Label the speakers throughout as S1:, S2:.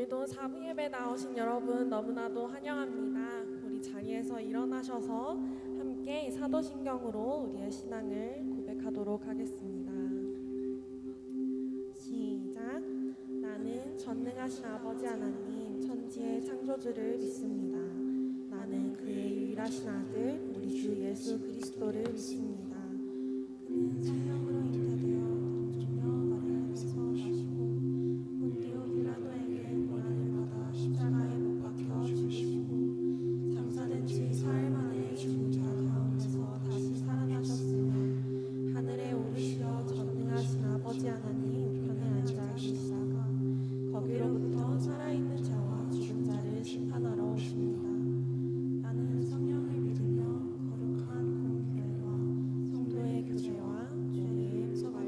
S1: 오늘도 사부 예배 나오신 여러분 너무나도 환영합니다. 우리 자리에서 일어나셔서 함께 사도신경으로 우리의 신앙을 고백하도록 하겠습니다. 시작. 나는 전능하신 아버지 하나님 천지의 창조주를 믿습니다. 나는 그의 유일하신 아들 우리 주 예수 그리스도를 믿습니다. 그는 성령으로 잉태되어 주며 마리아에게서 나시고 본디오 빌라도에게 고난을 받아 십자가에 못 박혀 죽으시고 장사된 지 사흘 만에 죽은 자 가운데서 다시 살아나셨으며 하늘에 오르시어 전능하신 아버지 하나님 우편에 앉아 계시다가 거기로부터 살아있는 자와 죽은 자를 심판하러 오십니다. 나는 성령을 믿으며 거룩한 공교회와 성도의 교제와 죄의 용서와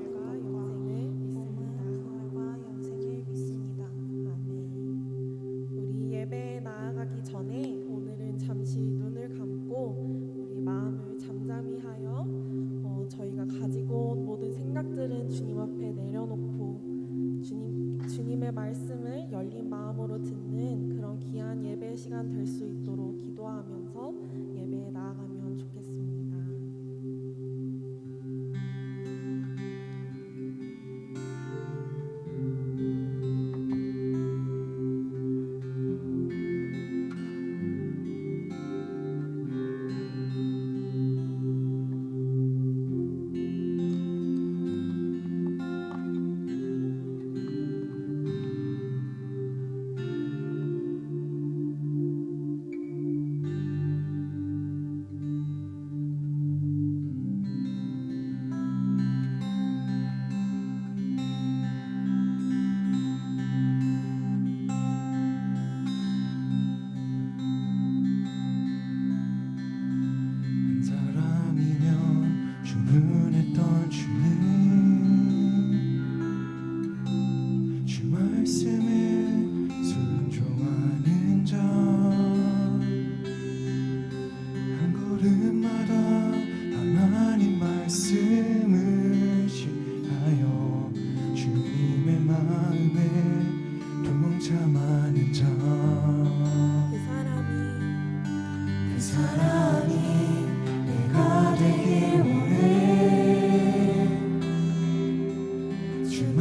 S1: 영생을 믿습니다. 아멘. 우리 예배에 나아가기 전에 오늘은 잠시 눈을 감고 우리 마음을 잠잠히 하여 저희가 가지고 온 모든 생각들은 주님 앞에 내려놓고 주님의 말씀을 열린 마음으로 듣는 그런 귀한 예배 시간 될 수 있도록 기도하면서 예배에 나아가면 좋겠습니다.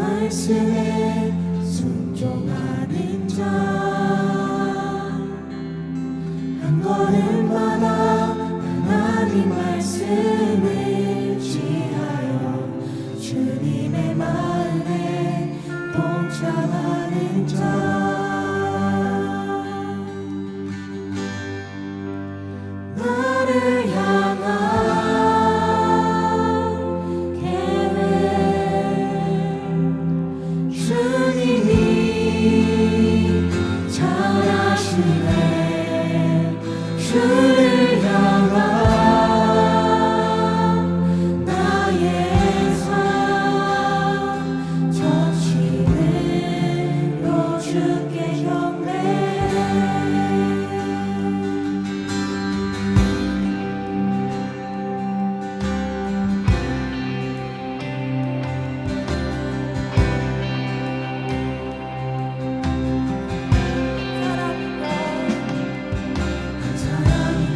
S2: 말씀에 순종하는 자 한 걸음마다 하나님 말씀을 지하여 주님의 마음에 동참하는 자 나를 향한 계획 주님이 잘하시네 주를 향한 나의 삶 전심으로 주께 경배해 사랑이여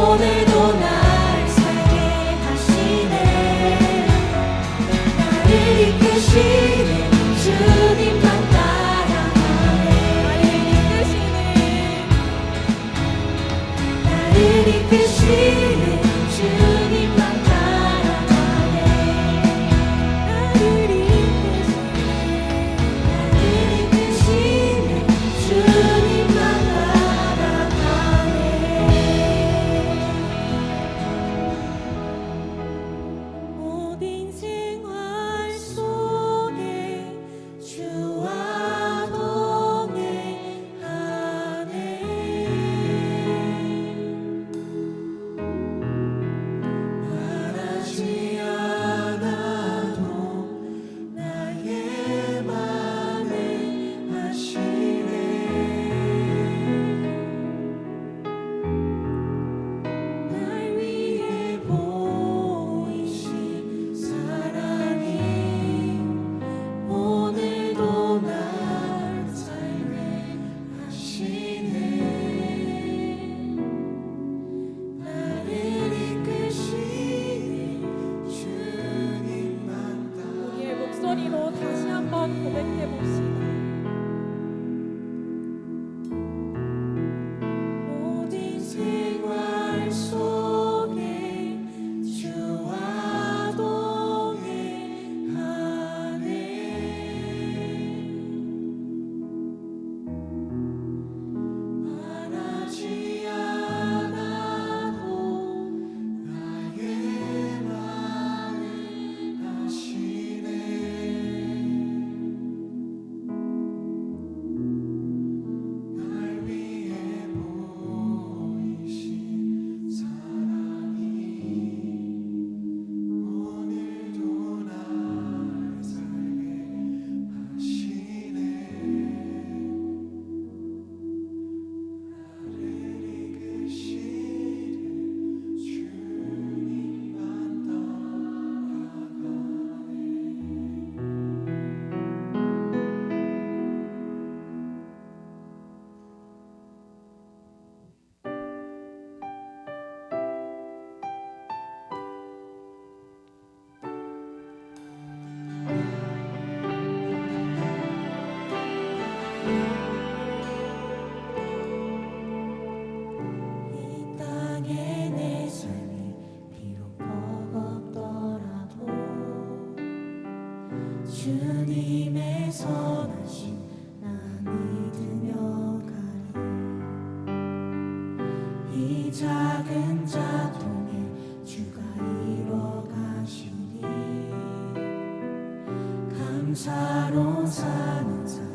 S2: 오늘도 날 살게 하시네 나를 이끄시네 주님만 따라가네 나를 이끄시네 주님만 따라가네 나를 이끄시네 주님만 따라가네 모든 생활 속에 주와 동행하네 말하지 않아도 나의 맘에 하시네 날 위해 보이신 사랑이 오늘도 날 살게 하시네 나를 이끄시네 주님만
S1: 우리의 목소리로 다시 한번 고백해 봅시다.
S2: 모든 생활 속에 주와 동행하네 말하지 않아도 나의 맘을 아시네 날 위해 보이신 사랑이 오늘도 날 살게 하시네 나를 이끄시네 주님만 이 땅에 내 삶이 비록 버겁더라도 주님의 선하심 난 믿으며 가리 이 작은 자통에 주가 이뤄 가시니 감사로 사는 삶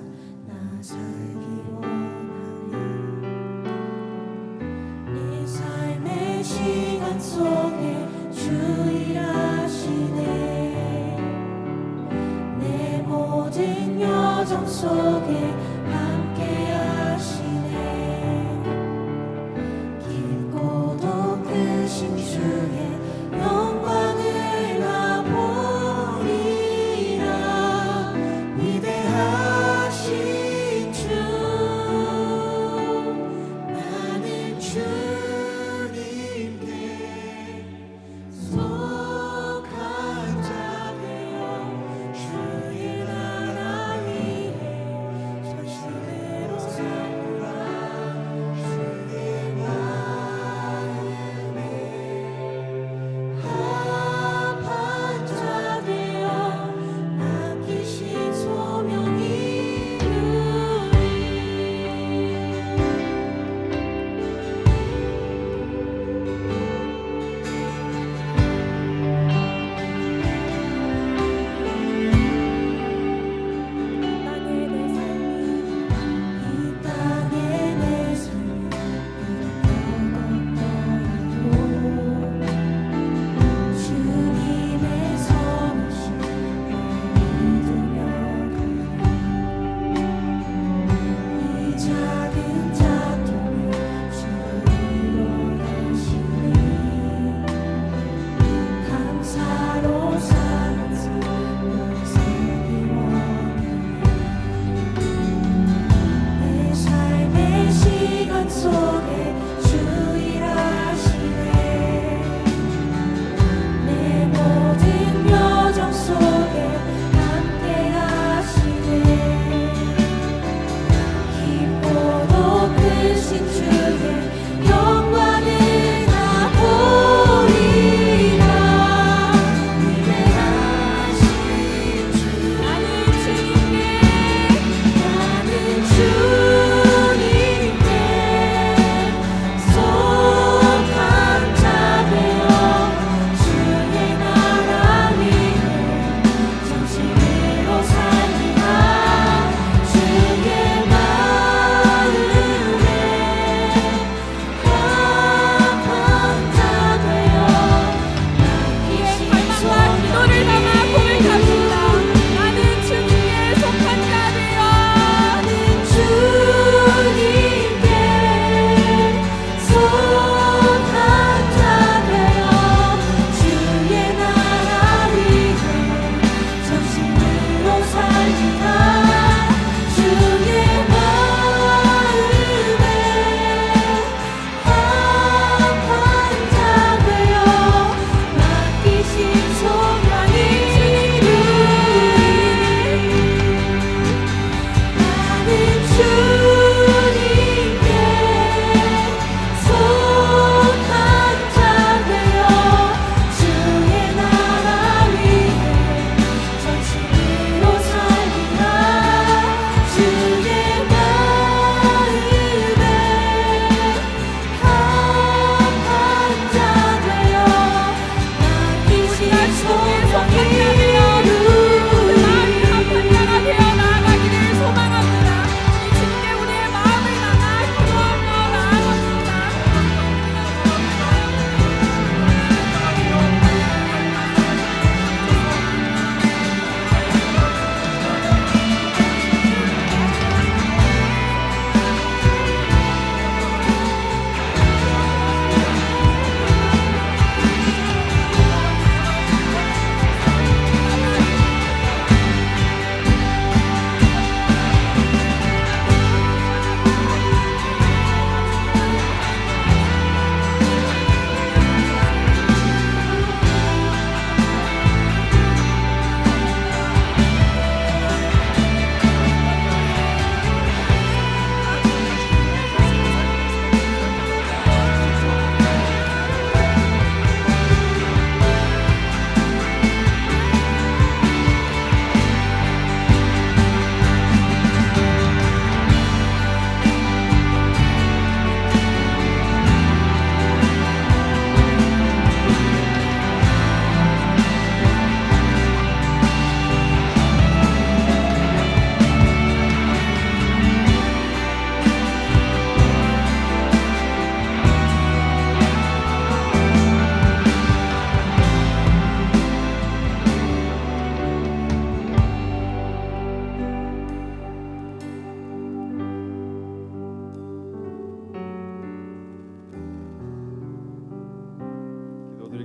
S2: 나 살기 원하네 내 삶의 시간 속에 주 일하시네 내 모든 여정 속에 함께 하시네 깊고도 크신 주의 영광을 나 보리라 위대하신 주 나는 주님께 속한 자 되어 주의 나라 위에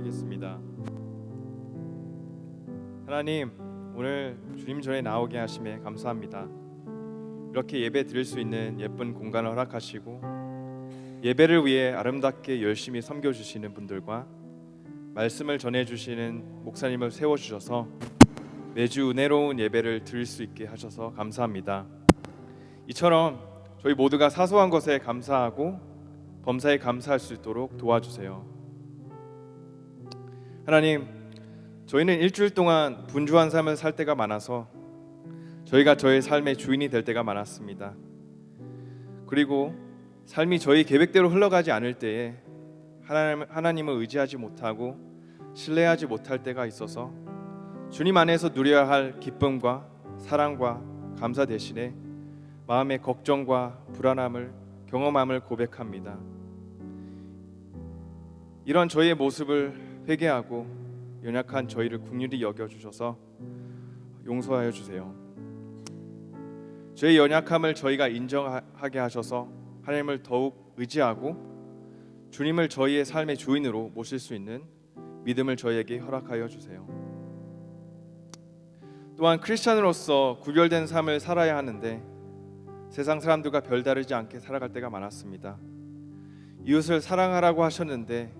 S3: 기도하겠습니다. 하나님, 오늘 주님 전에 나오게 하심에 감사합니다. 이렇게 예배 드릴 수 있는 예쁜 공간을 허락하시고 예배를 위해 아름답게 열심히 섬겨주시는 분들과 말씀을 전해주시는 목사님을 세워주셔서 매주 은혜로운 예배를 드릴 수 있게 하셔서 감사합니다. 이처럼 저희 모두가 사소한 것에 감사하고 범사에 감사할 수 있도록 도와주세요. 하나님, 저희는 일주일 동안 분주한 삶을 살 때가 많아서 저희가 저의 삶의 주인이 될 때가 많았습니다. 그리고 삶이 저희 계획대로 흘러가지 않을 때에 하나님을 의지하지 못하고 신뢰하지 못할 때가 있어서 주님 안에서 누려야 할 기쁨과 사랑과 감사 대신에 마음의 걱정과 불안함을 경험함을 고백합니다. 이런 저희의 모습을 회개하고 연약한 저희를 긍휼히 여겨주셔서 용서하여 주세요. 저의 연약함을 저희가 인정하게 하셔서 하나님을 더욱 의지하고 주님을 저희의 삶의 주인으로 모실 수 있는 믿음을 저희에게 허락하여 주세요. 또한 크리스찬으로서 구별된 삶을 살아야 하는데 세상 사람들과 별다르지 않게 살아갈 때가 많았습니다. 이웃을 사랑하라고 하셨는데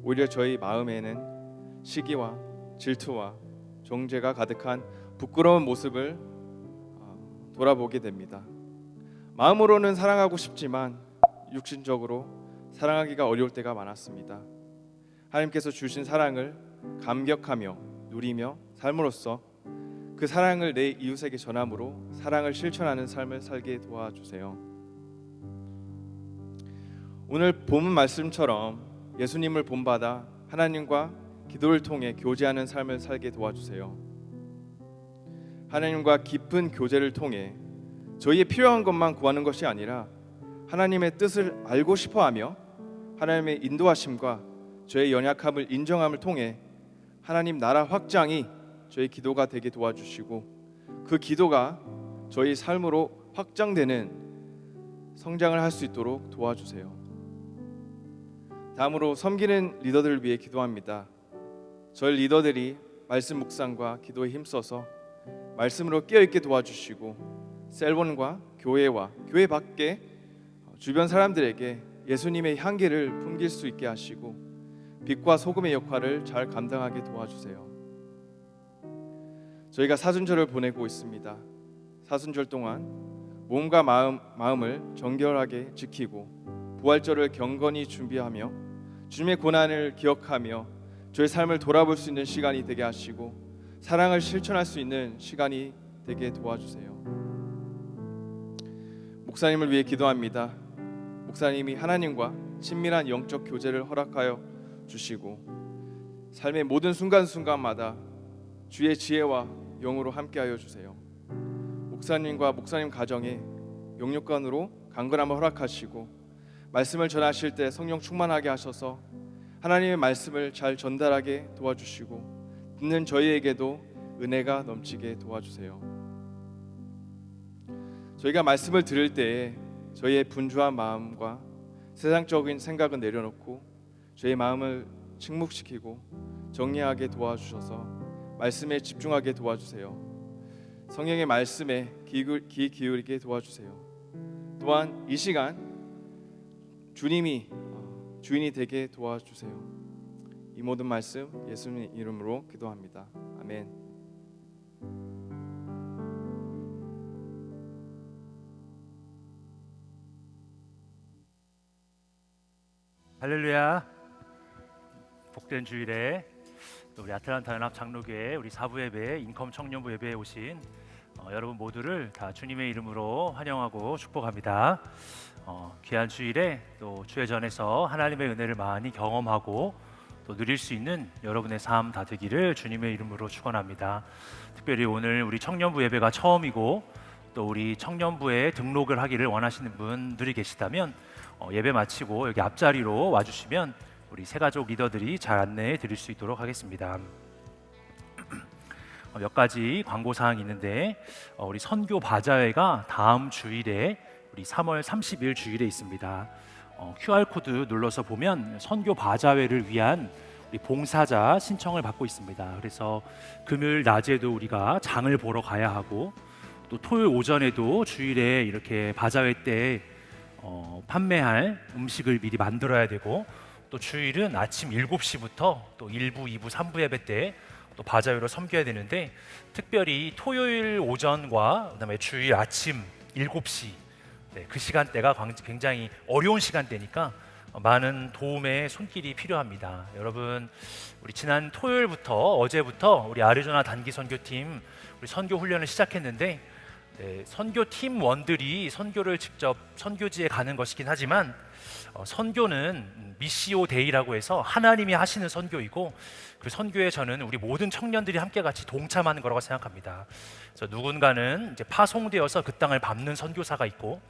S3: 오히려 저희 마음에는 시기와 질투와 정죄가 가득한 부끄러운 모습을 돌아보게 됩니다. 마음으로는 사랑하고 싶지만 육신적으로 사랑하기가 어려울 때가 많았습니다. 하나님께서 주신 사랑을 감격하며 누리며 삶으로써 그 사랑을 내 이웃에게 전함으로 사랑을 실천하는 삶을 살게 도와주세요. 오늘 본문 말씀처럼 예수님을 본받아 하나님과 기도를 통해 교제하는 삶을 살게 도와주세요. 하나님과 깊은 교제를 통해 저희의 필요한 것만 구하는 것이 아니라 하나님의 뜻을 알고 싶어하며 하나님의 인도하심과 저의 연약함을 인정함을 통해 하나님 나라 확장이 저희 기도가 되게 도와주시고 그 기도가 저희 삶으로 확장되는 성장을 할 수 있도록 도와주세요. 다음으로 섬기는 리더들을 위해 기도합니다. 저희 리더들이 말씀 묵상과 기도에 힘써서 말씀으로 깨어있게 도와주시고 셀본과 교회와 교회 밖에 주변 사람들에게 예수님의 향기를 풍길 수 있게 하시고 빛과 소금의 역할을 잘 감당하게 도와주세요. 저희가 사순절을 보내고 있습니다. 사순절 동안 몸과 마음을 정결하게 지키고 부활절을 경건히 준비하며 주님의 고난을 기억하며 저의 삶을 돌아볼 수 있는 시간이 되게 하시고 사랑을 실천할 수 있는 시간이 되게 도와주세요. 목사님을 위해 기도합니다. 목사님이 하나님과 친밀한 영적 교제를 허락하여 주시고 삶의 모든 순간순간마다 주의 지혜와 영으로 함께하여 주세요. 목사님과 목사님 가정에 영육간으로 강건함을 허락하시고 말씀을 전하실 때 성령 충만하게 하셔서 하나님의 말씀을 잘 전달하게 도와주시고 듣는 저희에게도 은혜가 넘치게 도와주세요. 저희가 말씀을 들을 때에 저희의 분주한 마음과 세상적인 생각은 내려놓고 저희 마음을 침묵시키고 정리하게 도와주셔서 말씀에 집중하게 도와주세요. 성령의 말씀에 귀 기울이게 도와주세요. 또한 이 시간 주님이 주인이 되게 도와주세요. 이 모든 말씀 예수님 이름으로 기도합니다. 아멘.
S4: 할렐루야. 복된 주일에 우리 아틀란타 연합 장로교회 우리 사부 예배 인컴 청년부 예배에 오신 여러분 모두를 다 주님의 이름으로 환영하고 축복합니다. 귀한 주일에 또 주회전에서 하나님의 은혜를 많이 경험하고 또 누릴 수 있는 여러분의 삶 다 되기를 주님의 이름으로 축원합니다. 특별히 오늘 우리 청년부 예배가 처음이고 또 우리 청년부에 등록을 하기를 원하시는 분들이 계시다면 예배 마치고 여기 앞자리로 와주시면 우리 새가족 리더들이 잘 안내해 드릴 수 있도록 하겠습니다. 몇 가지 광고 사항이 있는데 우리 선교 바자회가 다음 주일에 우리 3월 30일 주일에 있습니다. QR코드 눌러서 보면 선교 바자회를 위한 우리 봉사자 신청을 받고 있습니다. 그래서 금요일 낮에도 우리가 장을 보러 가야 하고 또 토요일 오전에도 주일에 이렇게 바자회 때 판매할 음식을 미리 만들어야 되고 또 주일은 아침 7시부터 또 1부, 2부, 3부 예배 때 또 바자회로 섬겨야 되는데 특별히 토요일 오전과 그다음에 주일 아침 7시 그 시간대가 굉장히 어려운 시간대니까 많은 도움의 손길이 필요합니다. 여러분, 우리 지난 토요일부터 어제부터 우리 아리조나 단기 선교팀 우리 선교 훈련을 시작했는데 선교팀원들이 선교를 직접 선교지에 가는 것이긴 하지만 선교는 미시오 데이라고 해서 하나님이 하시는 선교이고 그 선교에 저는 우리 모든 청년들이 함께 같이 동참하는 거라고 생각합니다. 그래서 누군가는 이제 파송되어서 그 땅을 밟는 선교사가 있고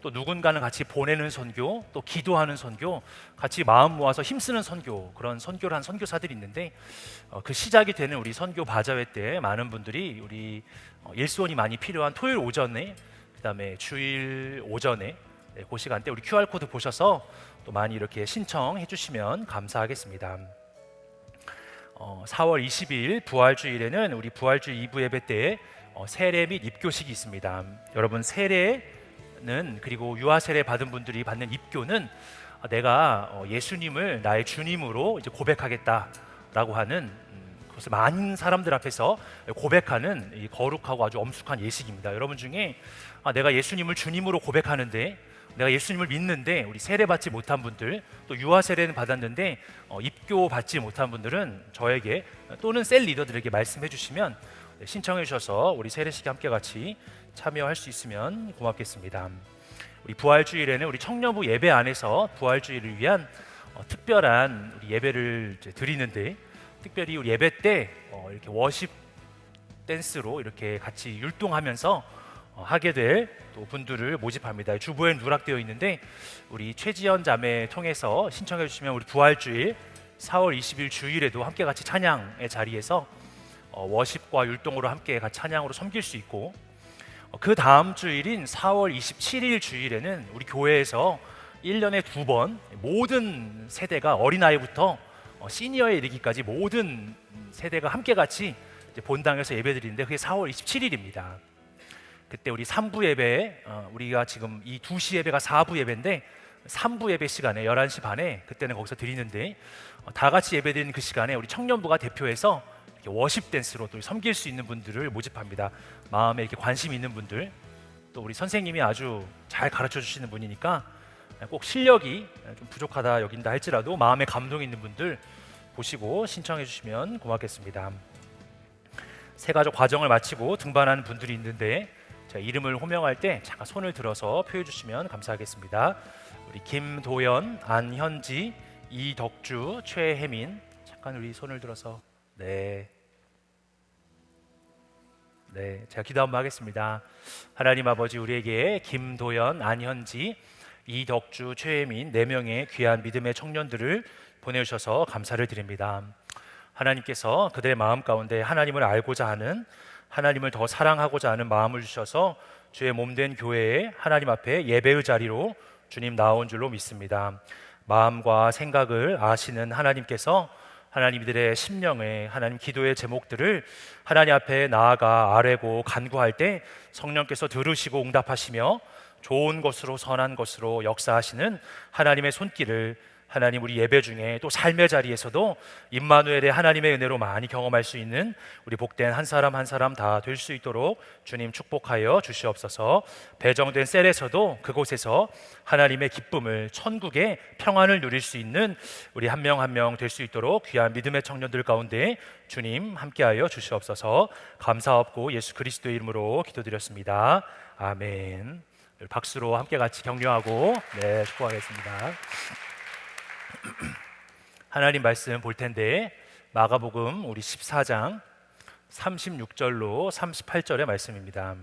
S4: 또 누군가는 같이 보내는 선교, 또 기도하는 선교, 같이 마음 모아서 힘쓰는 선교, 그런 선교를 한 선교사들이 있는데 그 시작이 되는 우리 선교 바자회 때 많은 분들이 우리 일손이 많이 필요한 토요일 오전에 그다음에 주일 오전에 그 시간대 우리 QR코드 보셔서 또 많이 이렇게 신청해 주시면 감사하겠습니다. 4월 20일 부활주일에는 우리 부활주일 2부 예배 때 세례 및 입교식이 있습니다. 여러분, 세례는 그리고 유아 세례 받은 분들이 받는 입교는 내가 예수님을 나의 주님으로 이제 고백하겠다라고 하는 그것을 많은 사람들 앞에서 고백하는 이 거룩하고 아주 엄숙한 예식입니다. 여러분 중에 내가 예수님을 주님으로 고백하는데 내가 예수님을 믿는데 우리 세례 받지 못한 분들 또 유아 세례는 받았는데 입교 받지 못한 분들은 저에게 또는 셀 리더들에게 말씀해 주시면 신청해 주셔서 우리 세례식에 함께 같이 참여할 수 있으면 고맙겠습니다. 우리 부활주일에는 우리 청년부 예배 안에서 부활주일을 위한 특별한 우리 예배를 이제 드리는데 특별히 우리 예배 때 이렇게 워십 댄스로 이렇게 같이 율동하면서 하게 될 또 분들을 모집합니다. 주보에 누락되어 있는데 우리 최지연 자매 통해서 신청해 주시면 우리 부활주일 4월 20일 주일에도 함께 같이 찬양의 자리에서 워십과 율동으로 함께 같이 찬양으로 섬길 수 있고 그 다음 주일인 4월 27일 주일에는 우리 교회에서 1년에 2번 모든 세대가 어린아이부터 시니어에 이르기까지 모든 세대가 함께 같이 본당에서 예배드리는데 그게 4월 27일입니다. 그때 우리 3부 예배 우리가 지금 이 2시 예배가 4부 예배인데 3부 예배 시간에 11시 반에 그때는 거기서 드리는데 다 같이 예배드리는 그 시간에 우리 청년부가 대표해서 이렇게 워십 댄스로 또 섬길 수 있는 분들을 모집합니다. 마음에 이렇게 관심 있는 분들 또 우리 선생님이 아주 잘 가르쳐 주시는 분이니까 꼭 실력이 좀 부족하다 여긴다 할지라도 마음에 감동 있는 분들 보시고 신청해 주시면 고맙겠습니다. 새가족 과정을 마치고 등반하는 분들이 있는데 제가 이름을 호명할 때 잠깐 손을 들어서 표해 주시면 감사하겠습니다. 우리 김도연, 안현지, 이덕주, 최혜민 잠깐 우리 손을 들어서 네, 제가 기도 한번 하겠습니다. 하나님 아버지, 우리에게 김도연, 안현지, 이덕주, 최혜민 4명의 귀한 믿음의 청년들을 보내주셔서 감사를 드립니다. 하나님께서 그들의 마음 가운데 하나님을 알고자 하는, 하나님을 더 사랑하고자 하는 마음을 주셔서 주의 몸된 교회에 하나님 앞에 예배의 자리로 주님 나온 줄로 믿습니다. 마음과 생각을 아시는 하나님께서 하나님들의 심령에 하나님 기도의 제목들을 하나님 앞에 나아가 아뢰고 간구할 때 성령께서 들으시고 응답하시며 좋은 것으로 선한 것으로 역사하시는 하나님의 손길을 하나님 우리 예배 중에 또 삶의 자리에서도 임마누엘의 하나님의 은혜로 많이 경험할 수 있는 우리 복된 한 사람 한 사람 다 될 수 있도록 주님 축복하여 주시옵소서. 배정된 셀에서도 그곳에서 하나님의 기쁨을, 천국의 평안을 누릴 수 있는 우리 한 명 한 명 될 수 있도록 귀한 믿음의 청년들 가운데 주님 함께하여 주시옵소서. 감사하옵고 예수 그리스도의 이름으로 기도드렸습니다. 아멘. 박수로 함께 같이 격려하고 축복하겠습니다. 하나님 말씀 볼 텐데 마가복음 우리 14장 36절로 38절의 말씀입니다.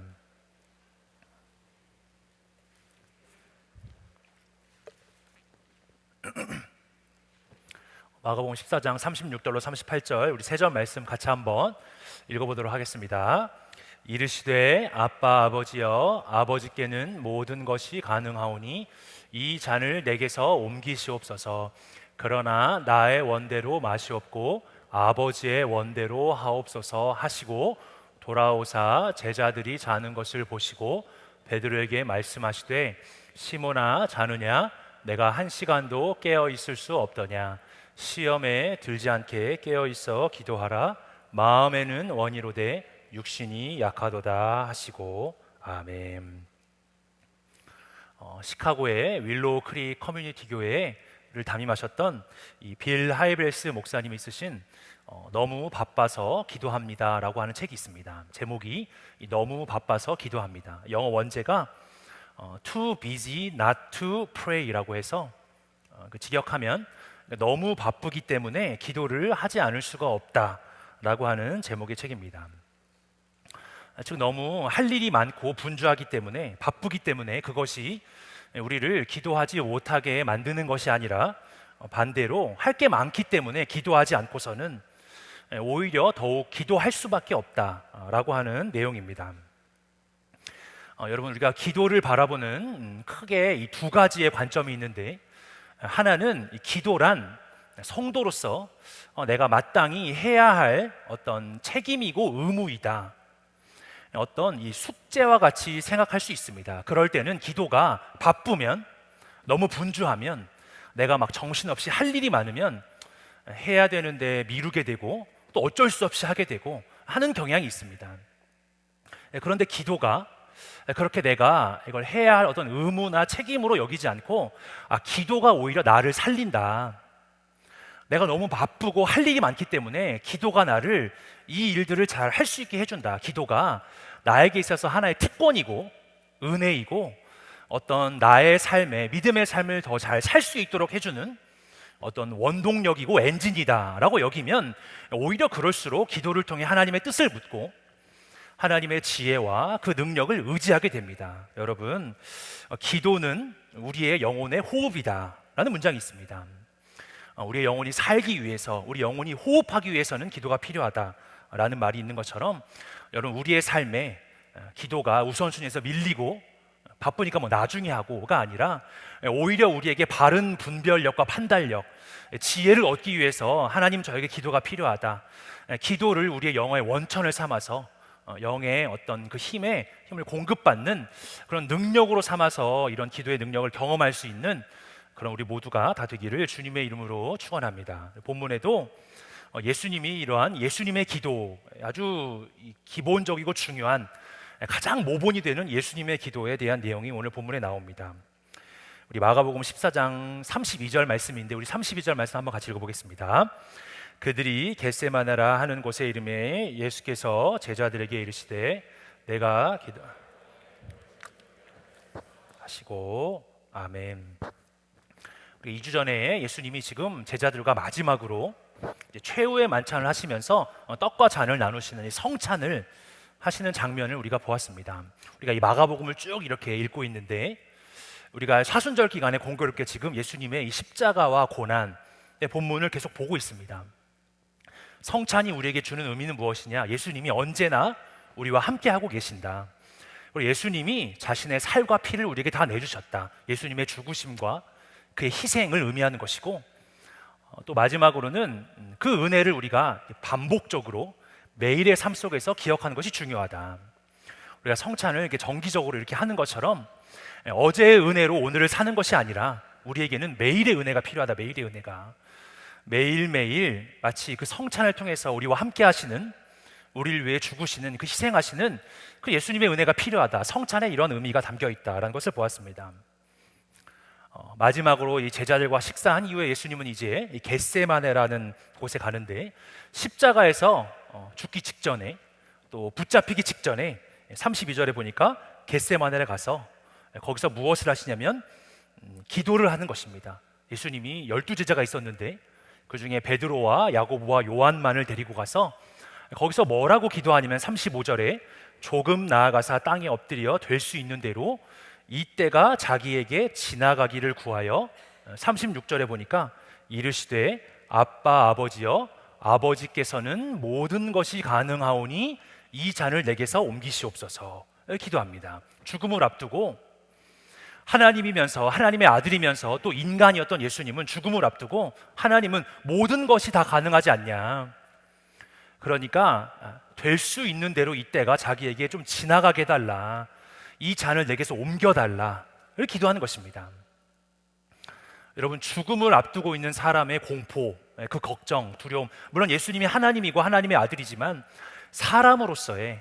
S4: 마가복음 14장 36절로 38절 우리 세 절 말씀 같이 한번 읽어보도록 하겠습니다. 이르시되 아빠 아버지여 아버지께는 모든 것이 가능하오니 이 잔을 내게서 옮기시옵소서. 그러나 나의 원대로 마시옵고 아버지의 원대로 하옵소서 하시고 돌아오사 제자들이 자는 것을 보시고 베드로에게 말씀하시되 시몬아 자느냐 내가 1시간도 깨어 있을 수 없더냐 시험에 들지 않게 깨어 있어 기도하라 마음에는 원이로되 육신이 약하도다 하시고 아멘. 시카고의 윌로우 크릭 커뮤니티 교회를 담임하셨던 이 빌 하이벨스 목사님이 쓰신 너무 바빠서 기도합니다라고 하는 책이 있습니다. 제목이 너무 바빠서 기도합니다. 영어 원제가 Too busy not to pray라고 해서 그 직역하면 너무 바쁘기 때문에 기도를 하지 않을 수가 없다라고 하는 제목의 책입니다. 즉 너무 할 일이 많고 분주하기 때문에 바쁘기 때문에 그것이 우리를 기도하지 못하게 만드는 것이 아니라 반대로 할 게 많기 때문에 기도하지 않고서는 오히려 더욱 기도할 수밖에 없다라고 하는 내용입니다. 여러분 우리가 기도를 바라보는 크게 이 두 가지의 관점이 있는데 하나는 이 기도란 성도로서 내가 마땅히 해야 할 어떤 책임이고 의무이다. 어떤 이 숙제와 같이 생각할 수 있습니다. 그럴 때는 기도가 바쁘면 너무 분주하면 내가 막 정신없이 할 일이 많으면 해야 되는데 미루게 되고 또 어쩔 수 없이 하게 되고 하는 경향이 있습니다. 그런데 기도가 그렇게 내가 이걸 해야 할 어떤 의무나 책임으로 여기지 않고 기도가 오히려 나를 살린다. 내가 너무 바쁘고 할 일이 많기 때문에 기도가 나를 이 일들을 잘 할 수 있게 해준다. 기도가 나에게 있어서 하나의 특권이고 은혜이고 어떤 나의 삶에 믿음의 삶을 더 잘 살 수 있도록 해주는 어떤 원동력이고 엔진이다라고 여기면 오히려 그럴수록 기도를 통해 하나님의 뜻을 묻고 하나님의 지혜와 그 능력을 의지하게 됩니다. 여러분, 기도는 우리의 영혼의 호흡이다라는 문장이 있습니다. 우리의 영혼이 살기 위해서, 우리 영혼이 호흡하기 위해서는 기도가 필요하다라는 말이 있는 것처럼 여러분 우리의 삶에 기도가 우선순위에서 밀리고 바쁘니까 뭐 나중에 하고가 아니라 오히려 우리에게 바른 분별력과 판단력, 지혜를 얻기 위해서 하나님 저에게 기도가 필요하다. 기도를 우리의 영혼의 원천을 삼아서 영의 어떤 그 힘을 공급받는 그런 능력으로 삼아서 이런 기도의 능력을 경험할 수 있는 그런 우리 모두가 다 되기를 주님의 이름으로 축원합니다. 본문에도 예수님이 이러한 예수님의 기도, 아주 기본적이고 중요한 가장 모본이 되는 예수님의 기도에 대한 내용이 오늘 본문에 나옵니다. 우리 마가복음 14장 32절 말씀인데 우리 32절 말씀 한번 같이 읽어보겠습니다. 그들이 겟세마네라 하는 곳에 이름에 예수께서 제자들에게 이르시되 내가 하시고 아멘. 우리 2주 전에 예수님이 지금 제자들과 마지막으로 이제 최후의 만찬을 하시면서 떡과 잔을 나누시는 이 성찬을 하시는 장면을 우리가 보았습니다. 우리가 이 마가복음을 쭉 이렇게 읽고 있는데 우리가 사순절 기간에 공교롭게 지금 예수님의 이 십자가와 고난의 본문을 계속 보고 있습니다. 성찬이 우리에게 주는 의미는 무엇이냐? 예수님이 언제나 우리와 함께 하고 계신다. 그리고 예수님이 자신의 살과 피를 우리에게 다 내주셨다. 예수님의 죽으심과 그의 희생을 의미하는 것이고 또 마지막으로는 그 은혜를 우리가 반복적으로 매일의 삶 속에서 기억하는 것이 중요하다. 우리가 성찬을 이렇게 정기적으로 이렇게 하는 것처럼 어제의 은혜로 오늘을 사는 것이 아니라 우리에게는 매일의 은혜가 필요하다. 매일의 은혜가 매일매일 마치 그 성찬을 통해서 우리와 함께 하시는 우리를 위해 죽으시는 그 희생하시는 그 예수님의 은혜가 필요하다. 성찬에 이런 의미가 담겨 있다라는 것을 보았습니다. 마지막으로 이 제자들과 식사한 이후에 예수님은 이제 이 겟세마네라는 곳에 가는데 십자가에서 죽기 직전에 또 붙잡히기 직전에 32절에 보니까 겟세마네를 가서 거기서 무엇을 하시냐면 기도를 하는 것입니다. 예수님이 12제자가 있었는데 그 중에 베드로와 야고보와 요한만을 데리고 가서 거기서 뭐라고 기도하냐면 35절에 조금 나아가사 땅에 엎드려 될 수 있는 대로 이때가 자기에게 지나가기를 구하여 36절에 보니까 이르시되 아빠 아버지여 아버지께서는 모든 것이 가능하오니 이 잔을 내게서 옮기시옵소서 기도합니다. 죽음을 앞두고 하나님이면서 하나님의 아들이면서 또 인간이었던 예수님은 죽음을 앞두고 하나님은 모든 것이 다 가능하지 않냐. 그러니까 될 수 있는 대로 이때가 자기에게 좀 지나가게 해달라. 이 잔을 내게서 옮겨달라를 기도하는 것입니다. 여러분, 죽음을 앞두고 있는 사람의 공포, 그 걱정, 두려움, 물론 예수님이 하나님이고 하나님의 아들이지만 사람으로서의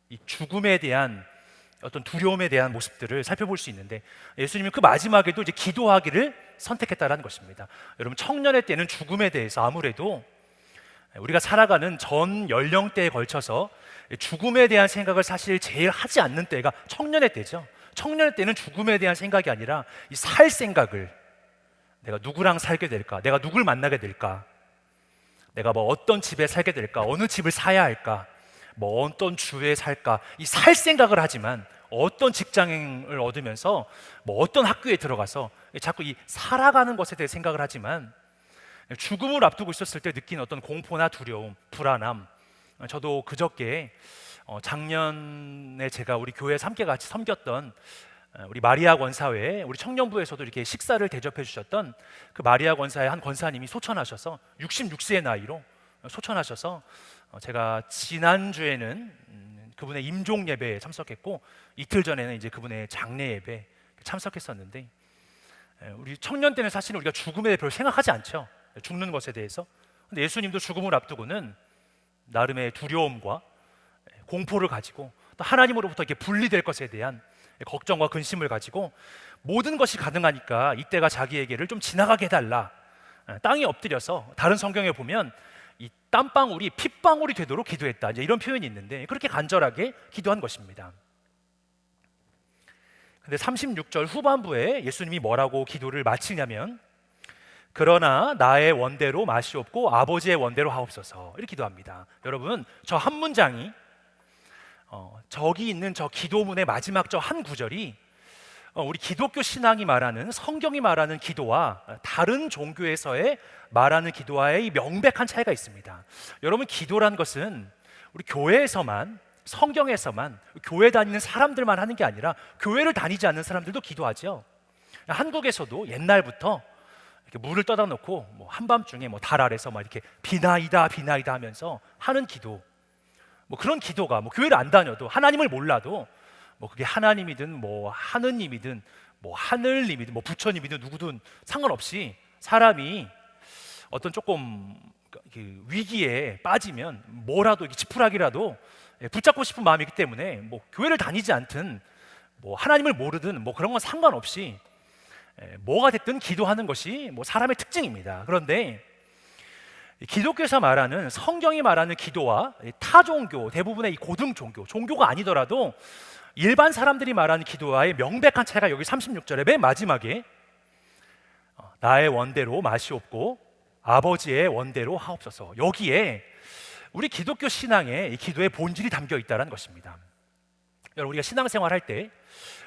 S4: 이 죽음에 대한 어떤 두려움에 대한 모습들을 살펴볼 수 있는데, 예수님은 그 마지막에도 이제 기도하기를 선택했다라는 것입니다. 여러분, 청년의 때는 죽음에 대해서 아무래도 우리가 살아가는 전 연령대에 걸쳐서 죽음에 대한 생각을 사실 제일 하지 않는 때가 청년의 때죠. 청년의 때는 죽음에 대한 생각이 아니라 이 살 생각을, 내가 누구랑 살게 될까? 내가 누굴 만나게 될까? 내가 뭐 어떤 집에 살게 될까? 어느 집을 사야 할까? 뭐 어떤 주에 살까? 이 살 생각을 하지만 어떤 직장을 얻으면서 뭐 어떤 학교에 들어가서 자꾸 이 살아가는 것에 대해 생각을 하지만, 죽음을 앞두고 있었을 때 느낀 어떤 공포나 두려움, 불안함, 저도 그저께 작년에 제가 우리 교회에서 함께 같이 섬겼던 우리 마리아 권사회, 우리 청년부에서도 이렇게 식사를 대접해 주셨던 그 마리아 권사의 한 권사님이 소천하셔서 66세의 나이로 소천하셔서, 제가 지난주에는 그분의 임종 예배에 참석했고 이틀 전에는 이제 그분의 장례 예배에 참석했었는데, 우리 청년 때는 사실은 우리가 죽음에 대해 별로 생각하지 않죠. 죽는 것에 대해서. 근데 예수님도 죽음을 앞두고는 나름의 두려움과 공포를 가지고 또 하나님으로부터 이렇게 분리될 것에 대한 걱정과 근심을 가지고 모든 것이 가능하니까 이때가 자기에게를 좀 지나가게 해달라, 땅에 엎드려서, 다른 성경에 보면 이 땀방울이 핏방울이 되도록 기도했다, 이제 이런 표현이 있는데 그렇게 간절하게 기도한 것입니다. 근데 36절 후반부에 예수님이 뭐라고 기도를 마치냐면, 그러나 나의 원대로 마시옵고 아버지의 원대로 하옵소서, 이렇게 기도합니다. 여러분, 저 한 문장이 저기 있는 저 기도문의 마지막 저 한 구절이 우리 기독교 신앙이 말하는, 성경이 말하는 기도와 다른 종교에서의 말하는 기도와의 명백한 차이가 있습니다. 여러분, 기도란 것은 우리 교회에서만, 성경에서만, 교회 다니는 사람들만 하는 게 아니라 교회를 다니지 않는 사람들도 기도하죠. 한국에서도 옛날부터 이렇게 물을 떠다 놓고 뭐 한밤중에 뭐 달 아래서 막 이렇게 비나이다 비나이다 하면서 하는 기도, 뭐 그런 기도가 뭐 교회를 안 다녀도, 하나님을 몰라도, 뭐 그게 하나님이든 뭐 하느님이든 뭐 하늘님이든 뭐 부처님이든 누구든 상관없이 사람이 어떤 조금 위기에 빠지면 뭐라도 지푸라기라도 붙잡고 싶은 마음이 있기 때문에, 뭐 교회를 다니지 않든 뭐 하나님을 모르든 뭐 그런 건 상관없이 뭐가 됐든 기도하는 것이 뭐 사람의 특징입니다. 그런데 기독교에서 말하는, 성경이 말하는 기도와 타 종교, 대부분의 이 고등 종교가 아니더라도 일반 사람들이 말하는 기도와의 명백한 차이가 여기 36절의 맨 마지막에 나의 원대로 마시옵고 아버지의 원대로 하옵소서, 여기에 우리 기독교 신앙의 이 기도의 본질이 담겨 있다는 것입니다. 여러분, 우리가 신앙생활 할 때,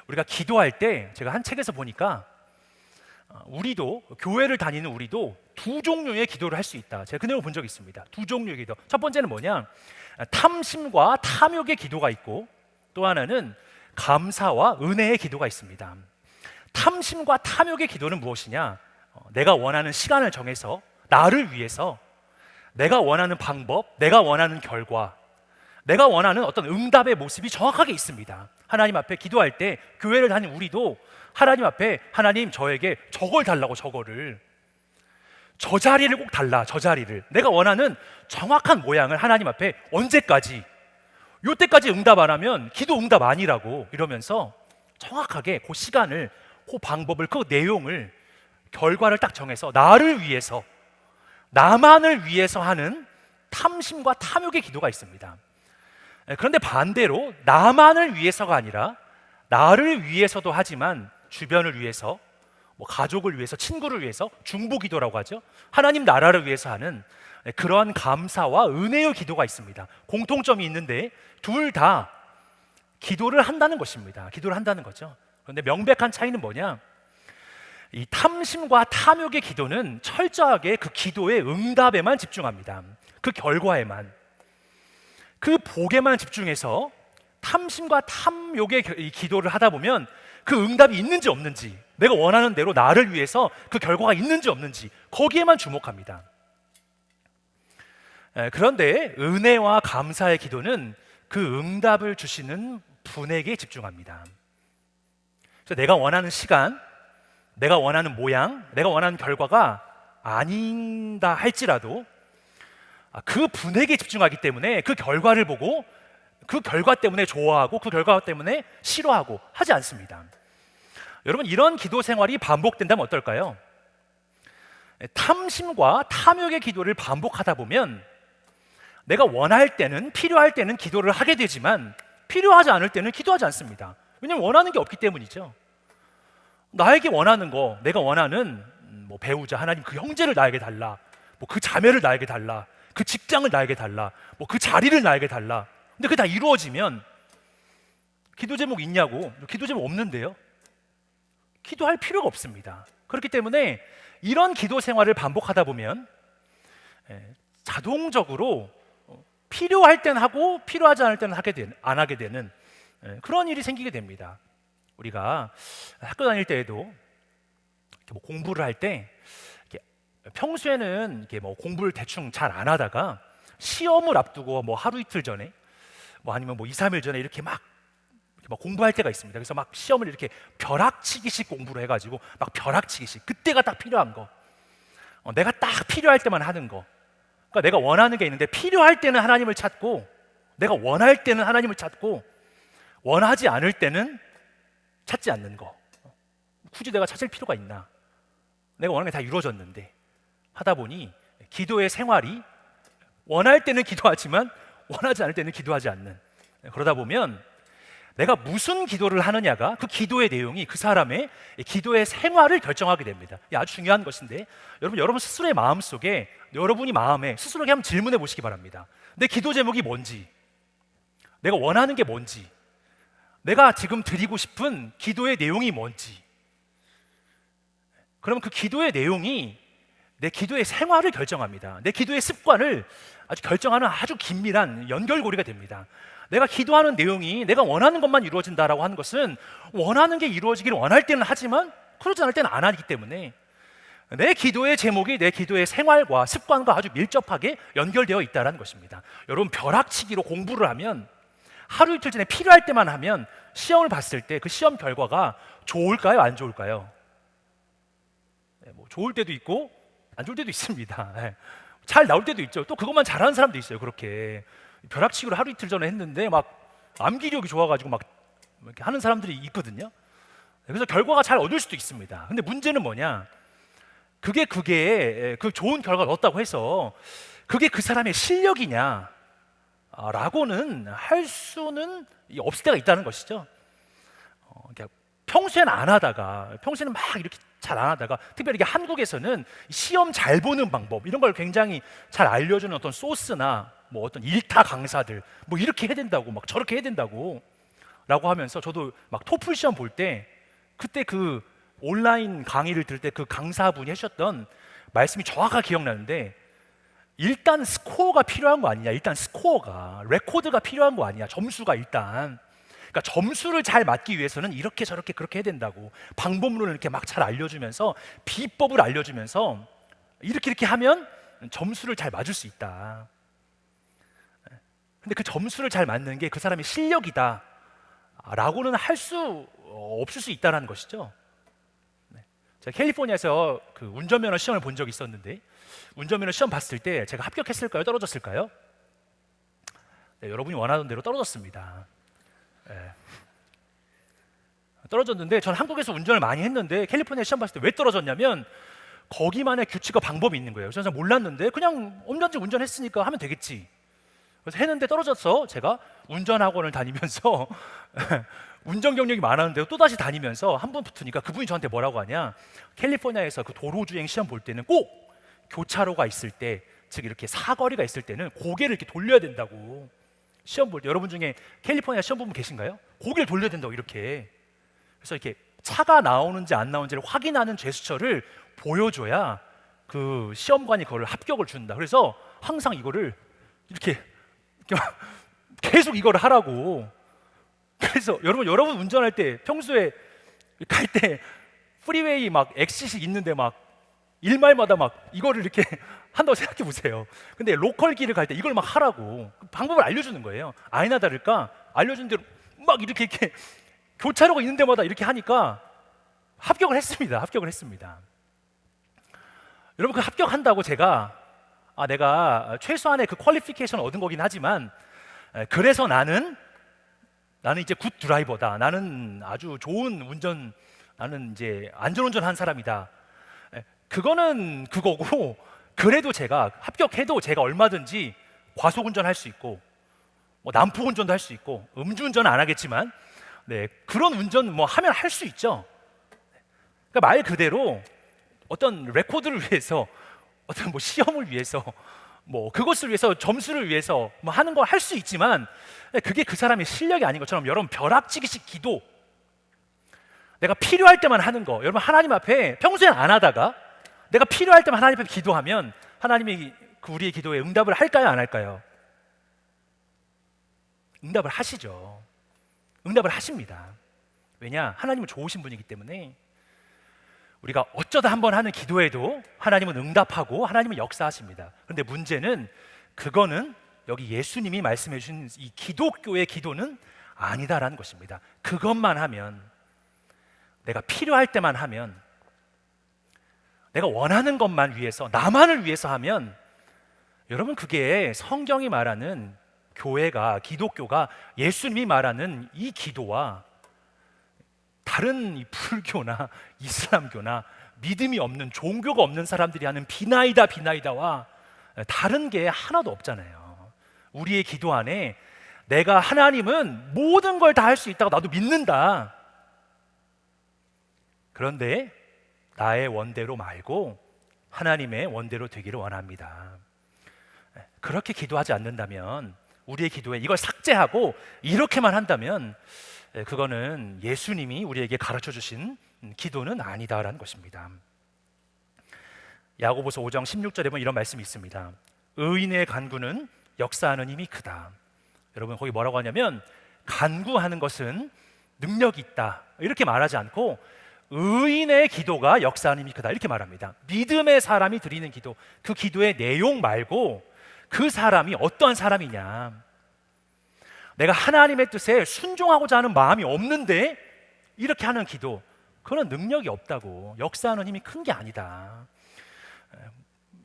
S4: 우리가 기도할 때, 제가 한 책에서 보니까 우리도, 교회를 다니는 우리도 두 종류의 기도를 할 수 있다, 제가 그 내용을 본 적이 있습니다. 두 종류의 기도. 첫 번째는 뭐냐, 탐심과 탐욕의 기도가 있고, 또 하나는 감사와 은혜의 기도가 있습니다. 탐심과 탐욕의 기도는 무엇이냐, 내가 원하는 시간을 정해서 나를 위해서 내가 원하는 방법, 내가 원하는 결과, 내가 원하는 어떤 응답의 모습이 정확하게 있습니다. 하나님 앞에 기도할 때, 교회를 다니는 우리도 하나님 앞에, 하나님 저에게 저걸 달라고, 저거를, 저 자리를 꼭 달라, 저 자리를, 내가 원하는 정확한 모양을 하나님 앞에 언제까지, 요때까지 응답 안 하면 기도 응답 아니라고, 이러면서 정확하게 그 시간을, 그 방법을, 그 내용을, 결과를 딱 정해서 나를 위해서, 나만을 위해서 하는 탐심과 탐욕의 기도가 있습니다. 그런데 반대로 나만을 위해서가 아니라 나를 위해서도 하지만 주변을 위해서, 뭐 가족을 위해서, 친구를 위해서, 중보기도라고 하죠. 하나님 나라를 위해서 하는 그러한 감사와 은혜의 기도가 있습니다. 공통점이 있는데 둘 다 기도를 한다는 것입니다. 기도를 한다는 거죠. 그런데 명백한 차이는 뭐냐, 이 탐심과 탐욕의 기도는 철저하게 그 기도의 응답에만 집중합니다. 그 결과에만, 그 복에만 집중해서 탐심과 탐욕의 이 기도를 하다 보면 그 응답이 있는지 없는지, 내가 원하는 대로 나를 위해서 그 결과가 있는지 없는지 거기에만 주목합니다. 그런데 은혜와 감사의 기도는 그 응답을 주시는 분에게 집중합니다. 그래서 내가 원하는 시간, 내가 원하는 모양, 내가 원하는 결과가 아닌다 할지라도 그 분에게 집중하기 때문에 그 결과를 보고 그 결과 때문에 좋아하고 그 결과 때문에 싫어하고 하지 않습니다. 여러분, 이런 기도 생활이 반복된다면 어떨까요? 탐심과 탐욕의 기도를 반복하다 보면 내가 원할 때는, 필요할 때는 기도를 하게 되지만 필요하지 않을 때는 기도하지 않습니다. 왜냐하면 원하는 게 없기 때문이죠. 나에게 원하는 거, 내가 원하는 뭐 배우자, 하나님 그 형제를 나에게 달라, 뭐 그 자매를 나에게 달라, 그 직장을 나에게 달라, 뭐 그 자리를 나에게 달라. 근데 그게 다 이루어지면 기도 제목 있냐고, 기도 제목 없는데요. 기도할 필요가 없습니다. 그렇기 때문에 이런 기도 생활을 반복하다 보면 자동적으로 필요할 땐 하고 필요하지 않을 때는 안 하게 되는 그런 일이 생기게 됩니다. 우리가 학교 다닐 때에도 뭐 공부를 할 때 평소에는 이렇게 뭐 공부를 대충 잘 안 하다가 시험을 앞두고 뭐 하루 이틀 전에 뭐 아니면 뭐 2, 3일 전에 이렇게 막 공부할 때가 있습니다. 그래서 막 시험을 이렇게 벼락치기식 공부를 해가지고 막 벼락치기식, 그때가 딱 필요한 거, 내가 딱 필요할 때만 하는 거. 그러니까 내가 원하는 게 있는데 필요할 때는 하나님을 찾고, 내가 원할 때는 하나님을 찾고, 원하지 않을 때는 찾지 않는 거. 굳이 내가 찾을 필요가 있나? 내가 원하는 게 다 이루어졌는데 하다 보니 기도의 생활이 원할 때는 기도하지만 원하지 않을 때는 기도하지 않는, 그러다 보면 내가 무슨 기도를 하느냐가 그 기도의 내용이 그 사람의 기도의 생활을 결정하게 됩니다. 이게 아주 중요한 것인데 여러분 스스로의 마음속에, 여러분이 마음에 스스로에게 한번 질문해 보시기 바랍니다. 내 기도 제목이 뭔지, 내가 원하는 게 뭔지, 내가 지금 드리고 싶은 기도의 내용이 뭔지. 그러면 그 기도의 내용이 내 기도의 생활을 결정합니다. 내 기도의 습관을 아주 결정하는 아주 긴밀한 연결고리가 됩니다. 내가 기도하는 내용이 내가 원하는 것만 이루어진다라고 하는 것은 원하는 게 이루어지기를 원할 때는 하지만 그러지 않을 때는 안 하기 때문에 내 기도의 제목이 내 기도의 생활과 습관과 아주 밀접하게 연결되어 있다는 것입니다. 여러분, 벼락치기로 공부를 하면 하루 이틀 전에 필요할 때만 하면 시험을 봤을 때 그 시험 결과가 좋을까요? 안 좋을까요? 뭐 좋을 때도 있고 안 좋을 때도 있습니다. 잘 나올 때도 있죠. 또 그것만 잘하는 사람도 있어요. 그렇게 벼락치기로 하루 이틀 전에 했는데 막 암기력이 좋아가지고 막 이렇게 하는 사람들이 있거든요. 그래서 결과가 잘 얻을 수도 있습니다. 근데 문제는 뭐냐? 그게 그 좋은 결과를 얻었다고 해서 그게 그 사람의 실력이냐? 라고는 할 수는 없을 때가 있다는 것이죠. 평소에는 안 하다가, 평소에는 막 이렇게 잘 안 하다가, 특별히 한국에서는 시험 잘 보는 방법 이런 걸 굉장히 잘 알려주는 어떤 소스나 뭐 어떤 일타 강사들 뭐 이렇게 해야 된다고, 막 저렇게 해야 된다고 라고 하면서, 저도 막 토플 시험 볼 때 그때 그 온라인 강의를 들을 때 그 강사분이 하셨던 말씀이 정확하게 기억나는데, 일단 스코어가 필요한 거 아니냐, 일단 스코어가, 레코드가 필요한 거 아니냐, 점수가 일단. 그러니까 점수를 잘 맞기 위해서는 이렇게 저렇게 그렇게 해야 된다고 방법론을 이렇게 막 잘 알려주면서, 비법을 알려주면서 이렇게 하면 점수를 잘 맞을 수 있다. 근데 그 점수를 잘 맞는 게 그 사람의 실력이다 라고는 할 수 없을 수 있다는 것이죠. 제가 캘리포니아에서 그 운전면허 시험을 본 적이 있었는데, 운전면허 시험 봤을 때 제가 합격했을까요? 떨어졌을까요? 네, 여러분이 원하던 대로 떨어졌습니다. 네. 떨어졌는데, 전 한국에서 운전을 많이 했는데 캘리포니아 시험 봤을 때 왜 떨어졌냐면 거기만의 규칙과 방법이 있는 거예요. 저는 몰랐는데 그냥 언제든지 운전했으니까 하면 되겠지. 그래서 했는데 떨어져서 제가 운전학원을 다니면서 운전 경력이 많았는데 또 다시 다니면서 한 번 붙으니까 그분이 저한테 뭐라고 하냐, 캘리포니아에서 그 도로주행 시험 볼 때는 꼭 교차로가 있을 때, 즉 이렇게 사거리가 있을 때는 고개를 이렇게 돌려야 된다고. 시험 볼 때, 여러분 중에 캘리포니아 시험 보면 계신가요? 고개를 돌려야 된다고, 이렇게. 그래서 이렇게 차가 나오는지 안 나오는지를 확인하는 제스처를 보여줘야 그 시험관이 그걸 합격을 준다. 그래서 항상 이거를 이렇게 계속 이거를 하라고. 그래서 여러분 운전할 때 평소에 갈 때 프리웨이 막 엑시식 있는데 막 1마일마다 막 이거를 이렇게 한다고 생각해 보세요. 근데 로컬 길을 갈 때 이걸 막 하라고 방법을 알려주는 거예요. 아니나 다를까 알려준 대로 막 이렇게 교차로가 있는 데마다 이렇게 하니까 합격을 했습니다. 합격을 했습니다. 여러분 그 합격한다고 제가 내가 최소한의 그 퀄리피케이션을 얻은 거긴 하지만 그래서 나는 이제 굿 드라이버다. 나는 아주 좋은 운전, 나는 이제 안전운전한 사람이다. 그거는 그거고 그래도 제가 합격해도 제가 얼마든지 과속운전할 수 있고 뭐 난폭운전도 할 수 있고 음주운전은 안 하겠지만 그런 운전 뭐 하면 할 수 있죠. 그러니까 말 그대로 어떤 레코드를 위해서 어떤 뭐 시험을 위해서 뭐 그것을 위해서 점수를 위해서 뭐 하는 거 할 수 있지만 그게 그 사람의 실력이 아닌 것처럼 여러분 벼락치기식 기도 내가 필요할 때만 하는 거 여러분 하나님 앞에 평소엔 안 하다가 내가 필요할 때만 하나님 앞에 기도하면 하나님이 그 우리의 기도에 응답을 할까요 안 할까요? 응답을 하시죠. 응답을 하십니다. 왜냐? 하나님은 좋으신 분이기 때문에 우리가 어쩌다 한번 하는 기도에도 하나님은 응답하고 하나님은 역사하십니다. 그런데 문제는 그거는 여기 예수님이 말씀해 주신 이 기독교의 기도는 아니다라는 것입니다. 그것만 하면 내가 필요할 때만 하면 내가 원하는 것만 위해서 나만을 위해서 하면 여러분 그게 성경이 말하는 교회가 기독교가 예수님이 말하는 이 기도와 다른 이 불교나 이슬람교나 믿음이 없는 종교가 없는 사람들이 하는 비나이다와 다른 게 하나도 없잖아요. 우리의 기도 안에 내가 하나님은 모든 걸 다 할 수 있다고 나도 믿는다. 그런데 나의 원대로 말고 하나님의 원대로 되기를 원합니다. 그렇게 기도하지 않는다면 우리의 기도에 이걸 삭제하고 이렇게만 한다면 그거는 예수님이 우리에게 가르쳐 주신 기도는 아니다라는 것입니다. 야고보서 5장 16절에 보면 이런 말씀이 있습니다. 의인의 간구는 역사하는 힘이 크다. 여러분 거기 뭐라고 하냐면 간구하는 것은 능력이 있다 이렇게 말하지 않고 의인의 기도가 역사하는 힘이 크다 이렇게 말합니다. 믿음의 사람이 드리는 기도 그 기도의 내용 말고 그 사람이 어떠한 사람이냐 내가 하나님의 뜻에 순종하고자 하는 마음이 없는데 이렇게 하는 기도 그런 능력이 없다고 역사하는 힘이 큰 게 아니다.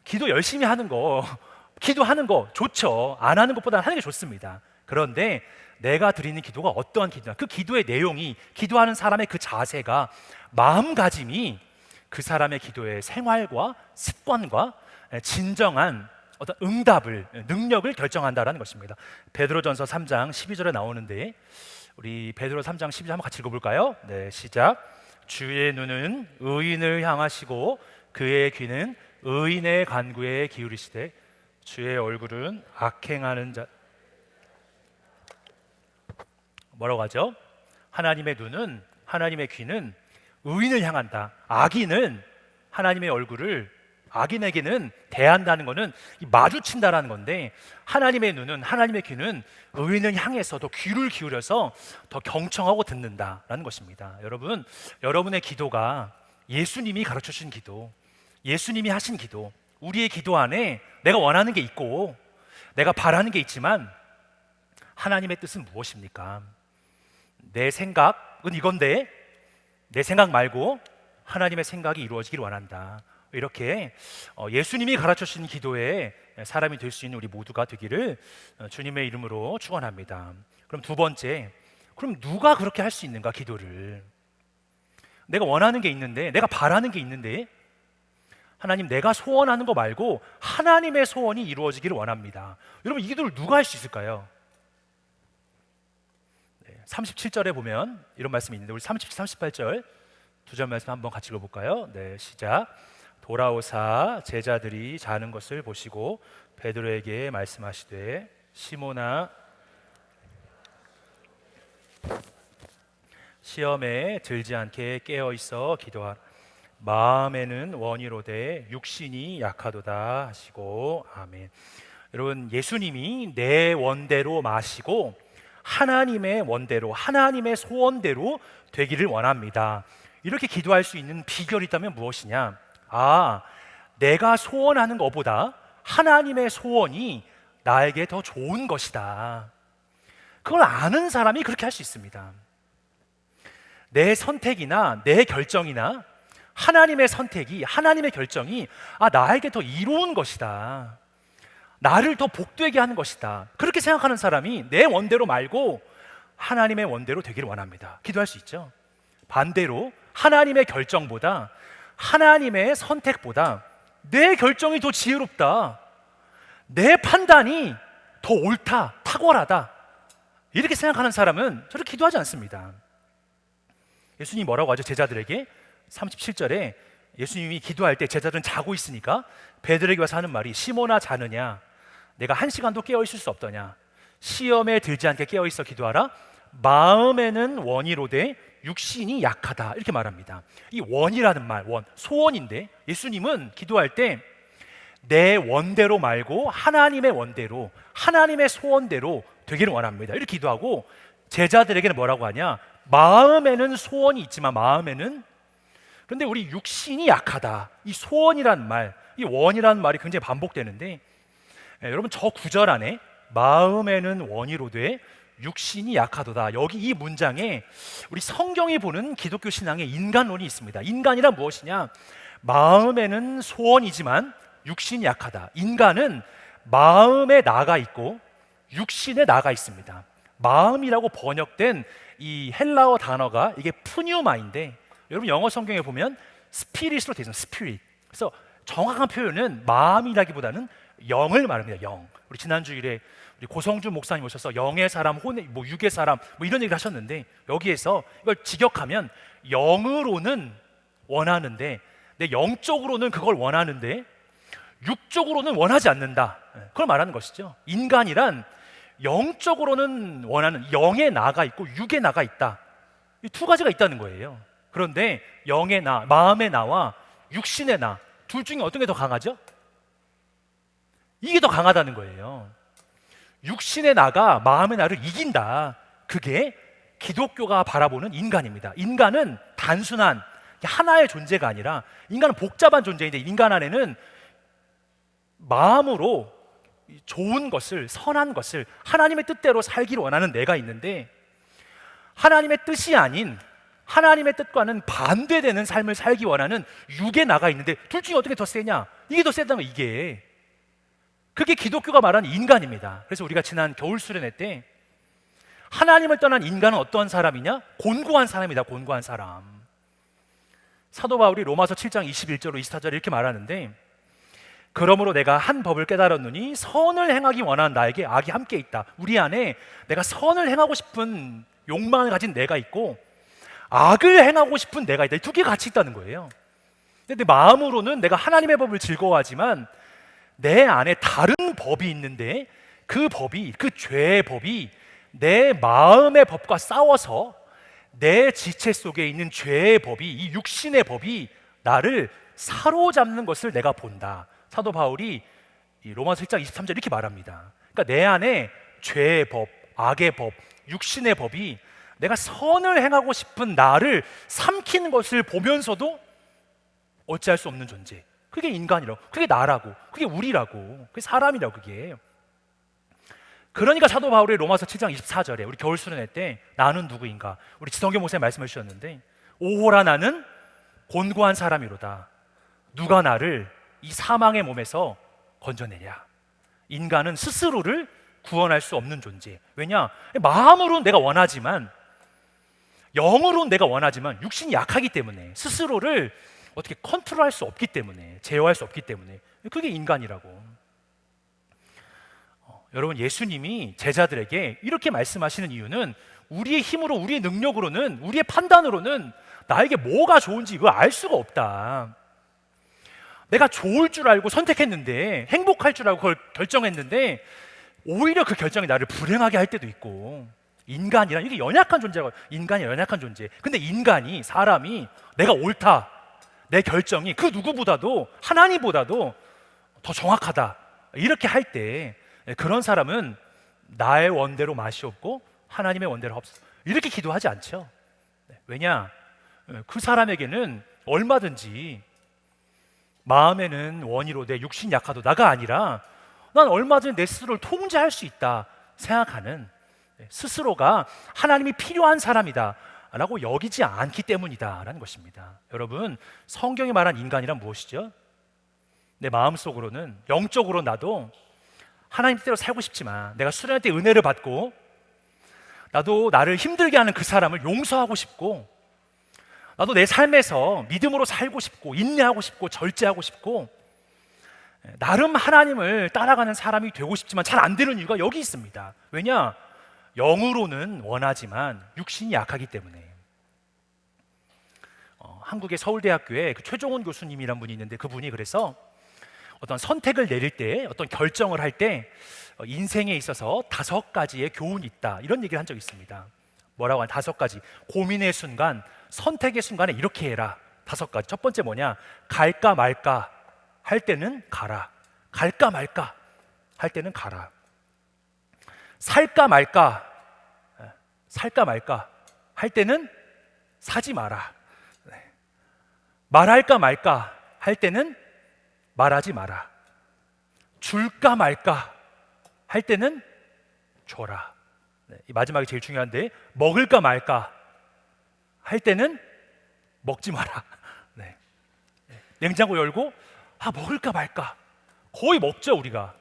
S4: 기도 열심히 하는 거 기도하는 거 좋죠. 안 하는 것보다는 하는 게 좋습니다. 그런데 내가 드리는 기도가 어떠한 기도냐 그 기도의 내용이 기도하는 사람의 그 자세가 마음가짐이 그 사람의 기도의 생활과 습관과 진정한 어떤 응답을 능력을 결정한다라는 것입니다. 베드로전서 3장 12절에 나오는데 우리 베드로 3장 12절 한번 같이 읽어볼까요? 네, 시작. 주의 눈은 의인을 향하시고 그의 귀는 의인의 간구에 기울이시되 주의 얼굴은 악행하는 자 뭐라고 하죠? 하나님의 눈은 하나님의 귀는 의인을 향한다. 악인은 하나님의 얼굴을 악인에게는 대한다는 것은 마주친다라는 건데 하나님의 눈은 하나님의 귀는 의인을 향해서 더 귀를 기울여서 더 경청하고 듣는다라는 것입니다. 여러분, 여러분의 기도가 예수님이 가르쳐 주신 기도, 예수님이 하신 기도, 우리의 기도 안에 내가 원하는 게 있고 내가 바라는 게 있지만 하나님의 뜻은 무엇입니까? 내 생각은 이건데 내 생각 말고 하나님의 생각이 이루어지기를 원한다. 이렇게 예수님이 가르쳐 주신 기도에 사람이 될 수 있는 우리 모두가 되기를 주님의 이름으로 축원합니다. 그럼 두 번째, 그럼 누가 그렇게 할 수 있는가 기도를? 내가 원하는 게 있는데, 내가 바라는 게 있는데, 하나님 내가 소원하는 거 말고 하나님의 소원이 이루어지기를 원합니다. 여러분 이 기도를 누가 할 수 있을까요? 37절에 보면 이런 말씀이 있는데 우리 37, 38절 두 절 말씀 한번 같이 읽어볼까요? 네, 시작. 돌아오사 제자들이 자는 것을 보시고 베드로에게 말씀하시되 시몬아 시험에 들지 않게 깨어 있어 기도하라. 마음에는 원이로되 육신이 약하도다 하시고 아멘. 여러분 예수님이 내 원대로 마시고 하나님의 원대로, 하나님의 소원대로 되기를 원합니다. 이렇게 기도할 수 있는 비결이 있다면 무엇이냐? 내가 소원하는 것보다 하나님의 소원이 나에게 더 좋은 것이다. 그걸 아는 사람이 그렇게 할 수 있습니다. 내 선택이나 내 결정이나 하나님의 선택이, 하나님의 결정이 나에게 더 이로운 것이다. 나를 더 복되게 하는 것이다. 그렇게 생각하는 사람이 내 원대로 말고 하나님의 원대로 되기를 원합니다. 기도할 수 있죠. 반대로 하나님의 결정보다, 하나님의 선택보다 내 결정이 더 지혜롭다, 내 판단이 더 옳다, 탁월하다, 이렇게 생각하는 사람은 저렇게 기도하지 않습니다. 예수님이 뭐라고 하죠? 제자들에게 37절에 예수님이 기도할 때 제자들은 자고 있으니까 베드로에게 와서 하는 말이, 시몬아 자느냐? 내가 1시간도 깨어 있을 수 없더냐? 시험에 들지 않게 깨어 있어 기도하라. 마음에는 원이로되 육신이 약하다, 이렇게 말합니다. 이 원이라는 말, 원, 소원인데 예수님은 기도할 때 내 원대로 말고 하나님의 원대로, 하나님의 소원대로 되기를 원합니다. 이렇게 기도하고 제자들에게는 뭐라고 하냐? 마음에는 소원이 있지만 마음에는, 그런데 우리 육신이 약하다. 이 소원이란 말, 이 원이라는 말이 굉장히 반복되는데, 여러분 저 구절 안에 마음에는 원이로되 육신이 약하도다, 여기 이 문장에 우리 성경이 보는 기독교 신앙의 인간론이 있습니다. 인간이란 무엇이냐? 마음에는 소원이지만 육신이 약하다. 인간은 마음에 나가 있고 육신에 나가 있습니다. 마음이라고 번역된 이 헬라어 단어가 이게 푸뉴마인데, 여러분 영어 성경에 보면 스피릿으로 되어 있습니다. 스피릿. 그래서 정확한 표현은 마음이라기보다는 영을 말합니다. 영. 우리 지난 주일에 우리 고성준 목사님 오셔서 영의 사람, 육의 사람 이런 얘기를 하셨는데, 여기에서 이걸 직역하면 영으로는 원하는데, 내 영적으로는 그걸 원하는데 육적으로는 원하지 않는다, 그걸 말하는 것이죠. 인간이란 영적으로는 원하는, 영에 나가 있고 육에 나가 있다, 이 두 가지가 있다는 거예요. 그런데 영의 나, 마음의 나와 육신의 나, 둘 중에 어떤 게 더 강하죠? 이게 더 강하다는 거예요. 육신의 나가 마음의 나를 이긴다. 그게 기독교가 바라보는 인간입니다. 인간은 단순한 하나의 존재가 아니라 인간은 복잡한 존재인데, 인간 안에는 마음으로 좋은 것을, 선한 것을, 하나님의 뜻대로 살기를 원하는 내가 있는데, 하나님의 뜻이 아닌, 하나님의 뜻과는 반대되는 삶을 살기 원하는 육에 나가 있는데, 둘 중에 어떤 게 더 세냐? 이게 더 세다면 이게, 그게 기독교가 말하는 인간입니다. 그래서 우리가 지난 겨울 수련회 때 하나님을 떠난 인간은 어떤 사람이냐? 곤고한 사람이다. 곤고한 사람. 사도 바울이 로마서 7장 21절로 24절에 이렇게 말하는데, 그러므로 내가 한 법을 깨달았노니 선을 행하기 원하는 나에게 악이 함께 있다. 우리 안에 내가 선을 행하고 싶은 욕망을 가진 내가 있고 악을 행하고 싶은 내가 있다. 이 두 개가 같이 있다는 거예요. 근데 마음으로는 내가 하나님의 법을 즐거워하지만 내 안에 다른 법이 있는데, 그 법이, 그 죄의 법이 내 마음의 법과 싸워서 내 지체 속에 있는 죄의 법이, 이 육신의 법이 나를 사로잡는 것을 내가 본다. 사도 바울이 이 로마서 1장 23절 이렇게 말합니다. 그러니까 내 안에 죄의 법, 악의 법, 육신의 법이 내가 선을 행하고 싶은 나를 삼키는 것을 보면서도 어찌할 수 없는 존재. 그게 인간이라고, 그게 나라고, 그게 우리라고, 그게 사람이라고. 그게 그러니까 사도 바울의 로마서 7장 24절에 우리 겨울 수련회 때 나는 누구인가, 우리 지성교 목사님 말씀해 주셨는데, 오호라 나는 곤고한 사람이로다. 누가 나를 이 사망의 몸에서 건져내랴. 인간은 스스로를 구원할 수 없는 존재. 왜냐? 마음으로는 내가 원하지만, 영으로는 내가 원하지만 육신이 약하기 때문에 스스로를 어떻게 컨트롤할 수 없기 때문에, 제어할 수 없기 때문에, 그게 인간이라고. 여러분, 예수님이 제자들에게 이렇게 말씀하시는 이유는 우리의 힘으로, 우리의 능력으로는, 우리의 판단으로는 나에게 뭐가 좋은지 그걸 알 수가 없다. 내가 좋을 줄 알고 선택했는데, 행복할 줄 알고 그걸 결정했는데 오히려 그 결정이 나를 불행하게 할 때도 있고, 인간이란 이게 연약한 존재가, 인간이 연약한 존재. 근데 인간이, 사람이 내가 옳다, 내 결정이 그 누구보다도, 하나님보다도 더 정확하다, 이렇게 할 때 그런 사람은 나의 원대로 맛이 없고 하나님의 원대로 하옵소서. 이렇게 기도하지 않죠. 왜냐? 그 사람에게는 얼마든지 마음에는 원이로 내 육신이 약하도 나가 아니라 난 얼마든지 내 스스로를 통제할 수 있다 생각하는, 스스로가 하나님이 필요한 사람이다 라고 여기지 않기 때문이다 라는 것입니다. 여러분, 성경이 말한 인간이란 무엇이죠? 내 마음속으로는, 영적으로 나도 하나님 뜻대로 살고 싶지만, 내가 수련할 때 은혜를 받고 나도 나를 힘들게 하는 그 사람을 용서하고 싶고, 나도 내 삶에서 믿음으로 살고 싶고 인내하고 싶고 절제하고 싶고, 나름 하나님을 따라가는 사람이 되고 싶지만 잘 안 되는 이유가 여기 있습니다. 왜냐? 영으로는 원하지만 육신이 약하기 때문에. 한국의 서울대학교에 그 최종원 교수님이란 분이 있는데, 그분이 그래서 어떤 선택을 내릴 때, 어떤 결정을 할 때 인생에 있어서 5가지의 교훈이 있다, 이런 얘기를 한 적이 있습니다. 뭐라고 하냐? 5가지. 고민의 순간, 선택의 순간에 이렇게 해라. 5가지. 첫 번째 뭐냐? 갈까 말까 할 때는 가라. 갈까 말까 할 때는 가라. 살까 말까 할 때는 사지 마라. 말할까 말까 할 때는 말하지 마라. 줄까 말까 할 때는 줘라. 이 마지막이 제일 중요한데, 먹을까 말까 할 때는 먹지 마라. 냉장고 열고 먹을까 말까, 거의 먹죠 우리가.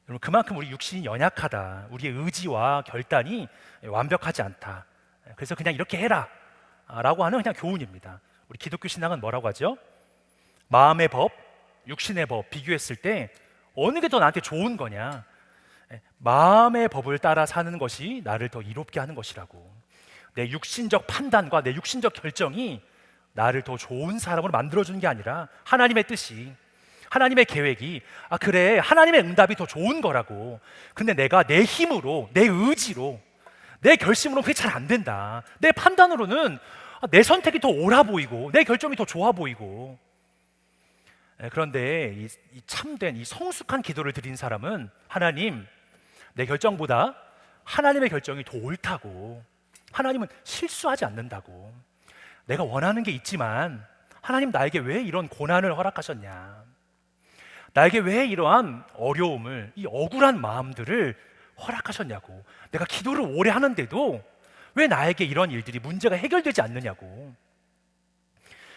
S4: 여러분, 그만큼 우리 육신이 연약하다, 우리의 의지와 결단이 완벽하지 않다. 그래서 그냥 이렇게 해라 라고 하는 그냥 교훈입니다. 우리 기독교 신앙은 뭐라고 하죠? 마음의 법, 육신의 법 비교했을 때 어느 게 더 나한테 좋은 거냐? 마음의 법을 따라 사는 것이 나를 더 이롭게 하는 것이라고. 내 육신적 판단과 내 육신적 결정이 나를 더 좋은 사람으로 만들어주는 게 아니라, 하나님의 뜻이, 하나님의 계획이 그래, 하나님의 응답이 더 좋은 거라고. 근데 내가 내 힘으로, 내 의지로, 내 결심으로 그게 잘 안 된다. 내 판단으로는 내 선택이 더 옳아 보이고 내 결정이 더 좋아 보이고. 그런데 이 참된, 이 성숙한 기도를 드린 사람은, 하나님, 내 결정보다 하나님의 결정이 더 옳다고. 하나님은 실수하지 않는다고. 내가 원하는 게 있지만 하나님, 나에게 왜 이런 고난을 허락하셨냐? 나에게 왜 이러한 어려움을, 이 억울한 마음들을 허락하셨냐고. 내가 기도를 오래 하는데도 왜 나에게 이런 일들이, 문제가 해결되지 않느냐고.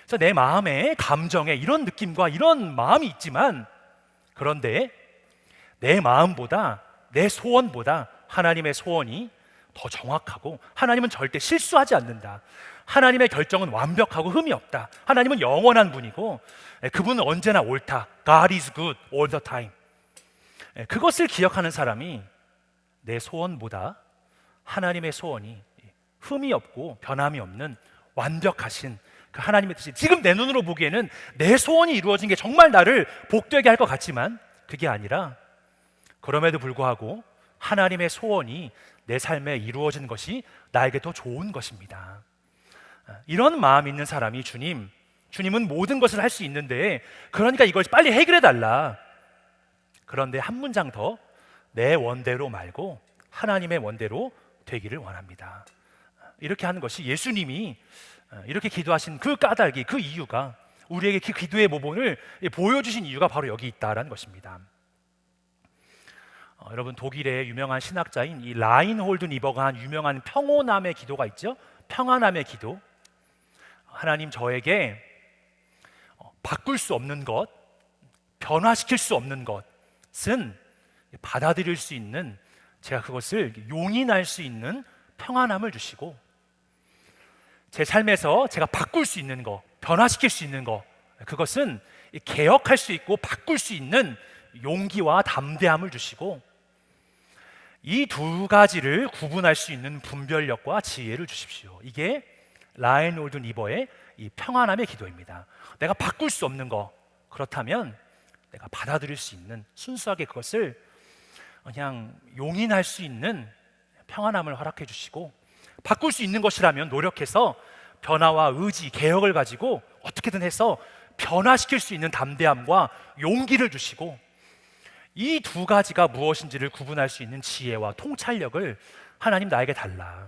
S4: 그래서 내 마음에, 감정에 이런 느낌과 이런 마음이 있지만, 그런데 내 마음보다, 내 소원보다 하나님의 소원이 더 정확하고, 하나님은 절대 실수하지 않는다. 하나님의 결정은 완벽하고 흠이 없다. 하나님은 영원한 분이고 그분은 언제나 옳다. God is good all the time. 그것을 기억하는 사람이 내 소원보다 하나님의 소원이 흠이 없고 변함이 없는 완벽하신 그 하나님의 뜻이, 지금 내 눈으로 보기에는 내 소원이 이루어진 게 정말 나를 복되게 할 것 같지만 그게 아니라, 그럼에도 불구하고 하나님의 소원이 내 삶에 이루어진 것이 나에게 더 좋은 것입니다. 이런 마음 있는 사람이, 주님은 모든 것을 할 수 있는데 그러니까 이걸 빨리 해결해 달라. 그런데 한 문장 더, 내 원대로 말고 하나님의 원대로 되기를 원합니다. 이렇게 하는 것이, 예수님이 이렇게 기도하신 그 까닭이, 그 이유가, 우리에게 그 기도의 모본을 보여주신 이유가 바로 여기 있다라는 것입니다. 여러분, 독일의 유명한 신학자인 이 라인홀드 니버가 한 유명한 평온함의 기도가 있죠. 평안함의 기도. 하나님, 저에게 바꿀 수 없는 것, 변화시킬 수 없는 것은 받아들일 수 있는, 제가 그것을 용인할 수 있는 평안함을 주시고, 제 삶에서 제가 바꿀 수 있는 것, 변화시킬 수 있는 것, 그것은 개혁할 수 있고 바꿀 수 있는 용기와 담대함을 주시고, 이 2가지를 구분할 수 있는 분별력과 지혜를 주십시오. 이게 라인홀드 니버의 이 평안함의 기도입니다. 내가 바꿀 수 없는 거, 그렇다면 내가 받아들일 수 있는, 순수하게 그것을 그냥 용인할 수 있는 평안함을 허락해 주시고, 바꿀 수 있는 것이라면 노력해서 변화와 의지, 개혁을 가지고 어떻게든 해서 변화시킬 수 있는 담대함과 용기를 주시고, 이 2가지가 무엇인지를 구분할 수 있는 지혜와 통찰력을 하나님 나에게 달라.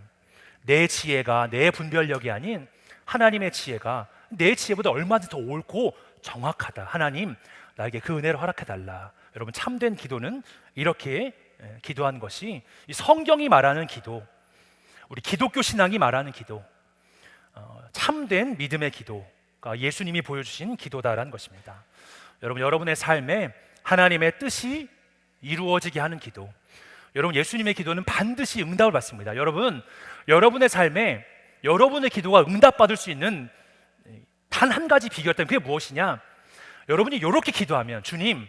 S4: 내 지혜가 내 분별력이 아닌 하나님의 지혜가 내 지혜보다 얼마든지 더 옳고 정확하다. 하나님 나에게 그 은혜를 허락해 달라. 여러분, 참된 기도는 이렇게 기도한 것이 이 성경이 말하는 기도, 우리 기독교 신앙이 말하는 기도, 참된 믿음의 기도가 예수님이 보여주신 기도다라는 것입니다. 여러분, 여러분의 삶에 하나님의 뜻이 이루어지게 하는 기도, 여러분, 예수님의 기도는 반드시 응답을 받습니다. 여러분, 여러분의 삶에 여러분의 기도가 응답받을 수 있는 단 한 가지 비결 때문에 그게 무엇이냐? 여러분이 이렇게 기도하면, 주님,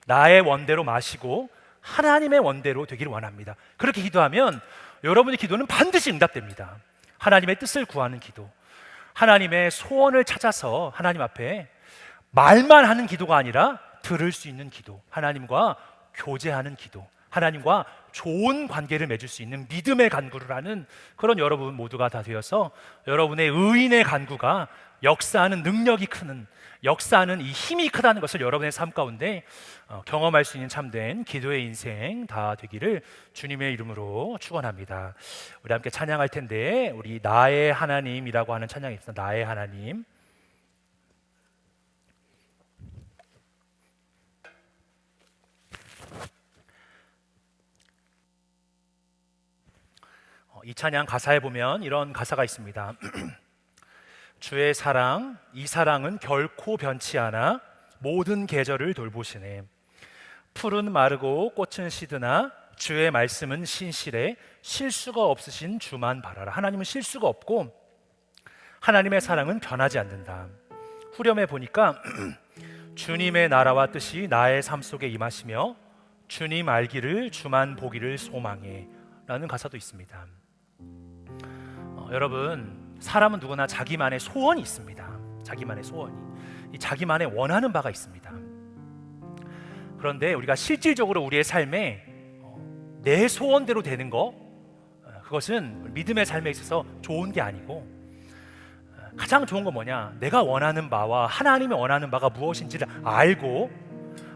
S4: 나의 원대로 마시고 하나님의 원대로 되기를 원합니다. 그렇게 기도하면 여러분의 기도는 반드시 응답됩니다. 하나님의 뜻을 구하는 기도, 하나님의 소원을 찾아서 하나님 앞에 말만 하는 기도가 아니라 들을 수 있는 기도, 하나님과 교제하는 기도, 하나님과 좋은 관계를 맺을 수 있는 믿음의 간구를 하는 그런 여러분 모두가 다 되어서 여러분의 의인의 간구가 역사하는 능력이 크는, 역사하는 이 힘이 크다는 것을 여러분의 삶 가운데 경험할 수 있는 참된 기도의 인생 다 되기를 주님의 이름으로 축원합니다. 우리 함께 찬양할 텐데, 우리 나의 하나님이라고 하는 찬양이 있습니다. 나의 하나님. 이 찬양 가사에 보면 이런 가사가 있습니다. 주의 사랑, 이 사랑은 결코 변치 않아 모든 계절을 돌보시네. 풀은 마르고 꽃은 시드나 주의 말씀은 신실해 실수가 없으신 주만 바라라. 하나님은 실수가 없고 하나님의 사랑은 변하지 않는다. 후렴에 보니까 주님의 나라와 뜻이 나의 삶 속에 임하시며 주님 알기를 주만 보기를 소망해 라는 가사도 있습니다. 여러분, 사람은 누구나 자기만의 소원이 있습니다. 자기만의 소원이, 이 자기만의 원하는 바가 있습니다. 그런데 우리가 실질적으로 우리의 삶에 내 소원대로 되는 거, 그것은 믿음의 삶에 있어서 좋은 게 아니고, 가장 좋은 건 뭐냐? 내가 원하는 바와 하나님이 원하는 바가 무엇인지를 알고,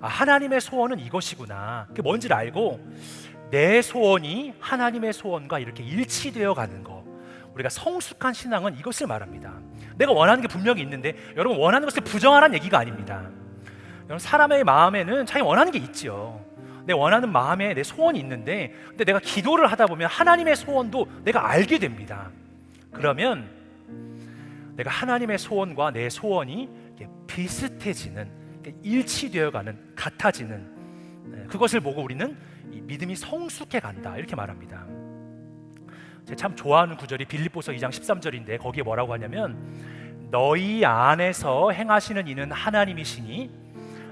S4: 하나님의 소원은 이것이구나, 그게 뭔지를 알고 내 소원이 하나님의 소원과 이렇게 일치되어 가는 거, 우리가 성숙한 신앙은 이것을 말합니다. 내가 원하는 게 분명히 있는데, 여러분, 원하는 것을 부정하라는 얘기가 아닙니다. 여러분, 사람의 마음에는 자기 원하는 게 있지요. 내 원하는 마음에 내 소원이 있는데, 근데 내가 기도를 하다 보면 하나님의 소원도 내가 알게 됩니다. 그러면 내가 하나님의 소원과 내 소원이 비슷해지는, 일치되어가는, 같아지는, 그것을 보고 우리는 이 믿음이 성숙해 간다, 이렇게 말합니다. 제가 참 좋아하는 구절이 빌립보서 2장 13절인데, 거기에 뭐라고 하냐면, 너희 안에서 행하시는 이는 하나님이시니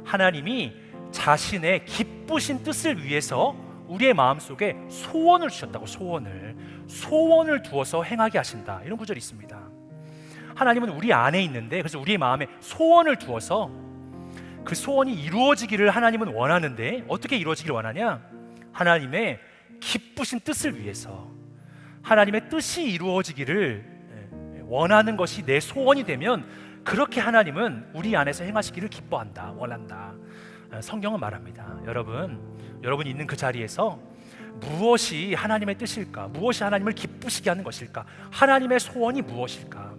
S4: 하나님이 자신의 기쁘신 뜻을 위해서 우리의 마음속에 소원을 주셨다고. 소원을 두어서 행하게 하신다, 이런 구절이 있습니다. 하나님은 우리 안에 있는데, 그래서 우리의 마음에 소원을 두어서 그 소원이 이루어지기를 하나님은 원하는데, 어떻게 이루어지기를 원하냐? 하나님의 기쁘신 뜻을 위해서, 하나님의 뜻이 이루어지기를 원하는 것이 내 소원이 되면, 그렇게 하나님은 우리 안에서 행하시기를 기뻐한다, 원한다. 성경은 말합니다. 여러분이 있는 그 자리에서 무엇이 하나님의 뜻일까? 무엇이 하나님을 기쁘시게 하는 것일까? 하나님의 소원이 무엇일까?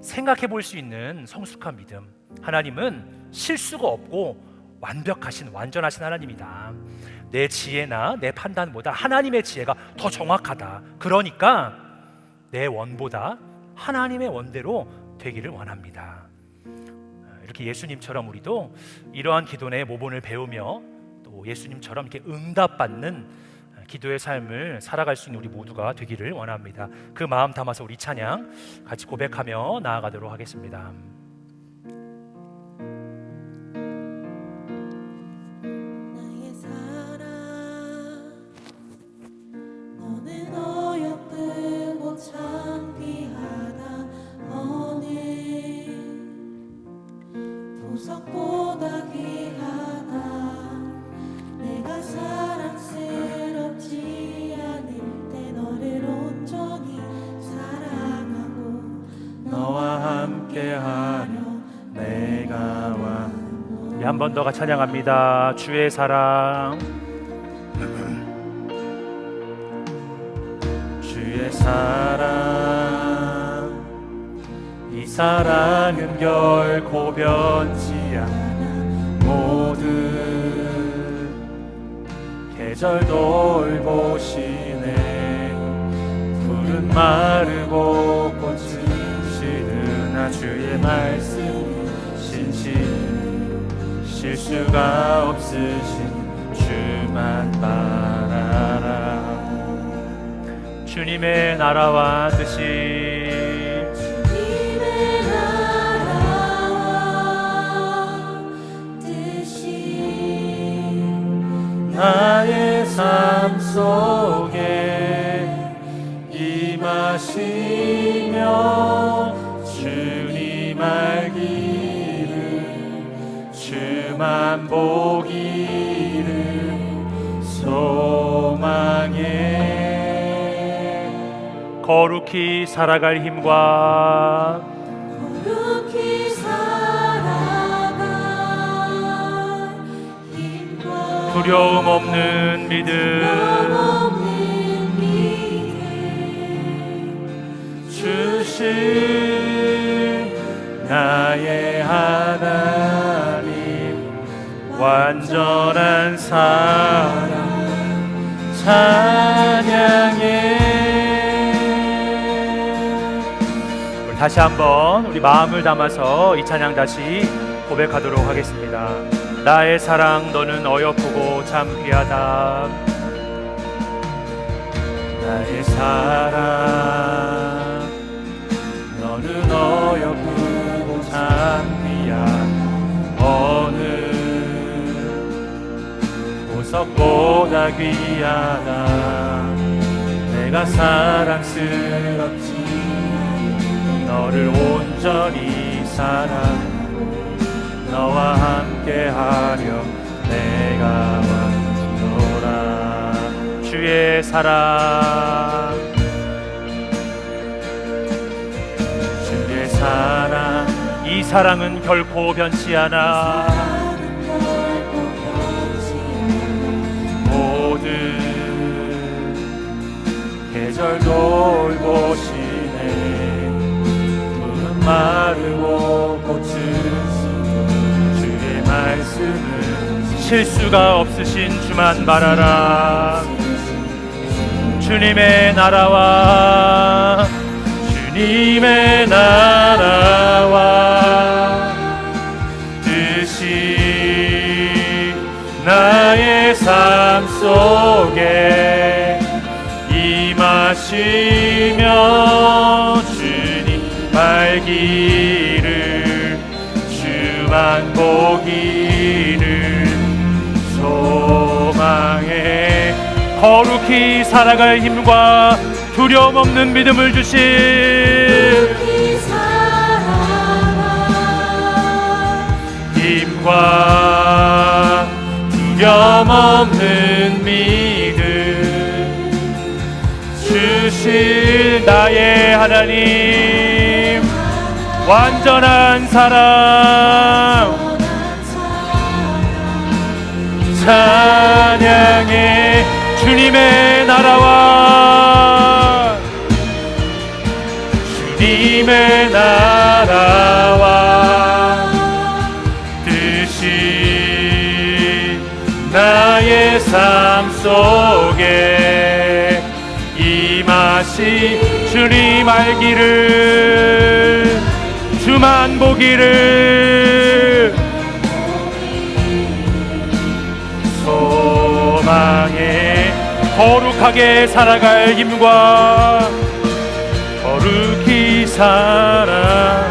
S4: 생각해 볼 수 있는 성숙한 믿음. 하나님은 실수가 없고 완전하신 하나님이다. 내 지혜나 내 판단보다 하나님의 지혜가 더 정확하다. 그러니까 내 원보다 하나님의 원대로 되기를 원합니다. 이렇게 예수님처럼 우리도 이러한 기도의 모본을 배우며 또 예수님처럼 이렇게 응답받는 기도의 삶을 살아갈 수 있는 우리 모두가 되기를 원합니다. 그 마음 담아서 우리 찬양 같이 고백하며 나아가도록 하겠습니다.
S1: 나의 사랑, 너는 어여쁘고 참 귀하다. 어느 보석보다 귀하다. 내가 사랑스럽지 않을 때 너를 온전히 사랑하고
S4: 너와 함께하려 내가 와. 한 번 더 같이 찬양합니다. 주의 사랑. 주의 사랑 이 사랑은 결코 변치 않아 모든 계절 돌보시네 푸른 마르고 꽃은 시드나 주의 말씀 실수가 없으신 주만 바라라 주님의 나라와 뜻이
S2: 주님의 나라와 뜻이
S4: 나의 삶 속에 임하시며 주님 알기를 주만 보기를 소망해 거룩히 살아갈 힘과
S2: 거룩히 살아갈 힘과
S4: 두려움 없는 믿음
S2: 없는 믿음
S4: 주신 나의 하나님 완전한 사랑 찬양해 우리 다시 한번 우리 마음을 담아서 이 찬양 다시 고백하도록 하겠습니다. 나의 사랑 너는 어여쁘고 참 귀하다 나의 사랑 너는 어여쁘고 참 귀한 어느 보석보다 귀하다 내가 사랑스럽지 너를 온전히 사랑하고 너와 함께하려 내가 왔노라 주의 사랑 주의 사랑 이 사랑은 결코 변치 않아 모든 계절 돌보시네 푸른 마르고 꽃은 주의 말씀은 실수가 없으신 주만 바라라 주님의 나라와 주님의 나라와 뜻이 나의 삶 속에 임하시며 주님 알기를 주만 보기를 소망해 거룩히 살아갈 힘과 두려움 없는 믿음을 주신
S2: 거룩히 살아갈
S4: 힘과 두려움 없는 믿음 주실 나의 하나님 완전한 사랑 찬양해 주님의 나라와 주님의 나라와 뜻이 나의 삶 속에 임하시 주님 알기를 주만 보기를 소망해 거룩하게 살아갈 힘과 거룩히 살아갈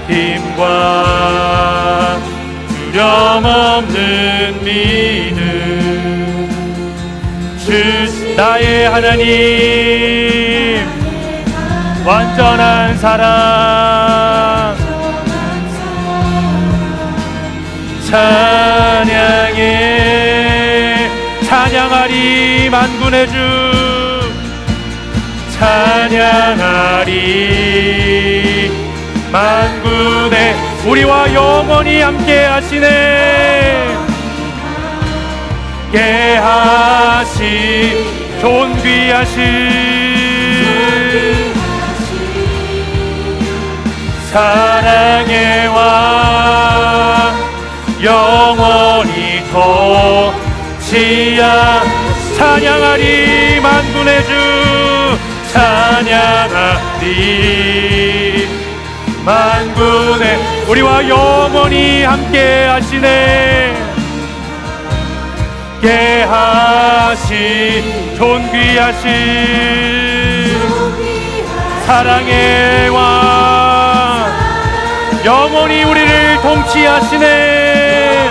S4: 힘과 두려움 없는 믿음 주 나의 하나님 완전한 사랑 찬양해 찬양하리 만군의 주 찬양하리 만군의 우리와 영원히 함께 하시네 함께 하시 존귀하신 사랑의 왕 영원히 통치하 찬양하리 만군의 주 찬양하리 만군의 우리와 영원히 함께 하시네 깨하신 존귀하신 사랑의 왕 영원히 우리를 통치하시네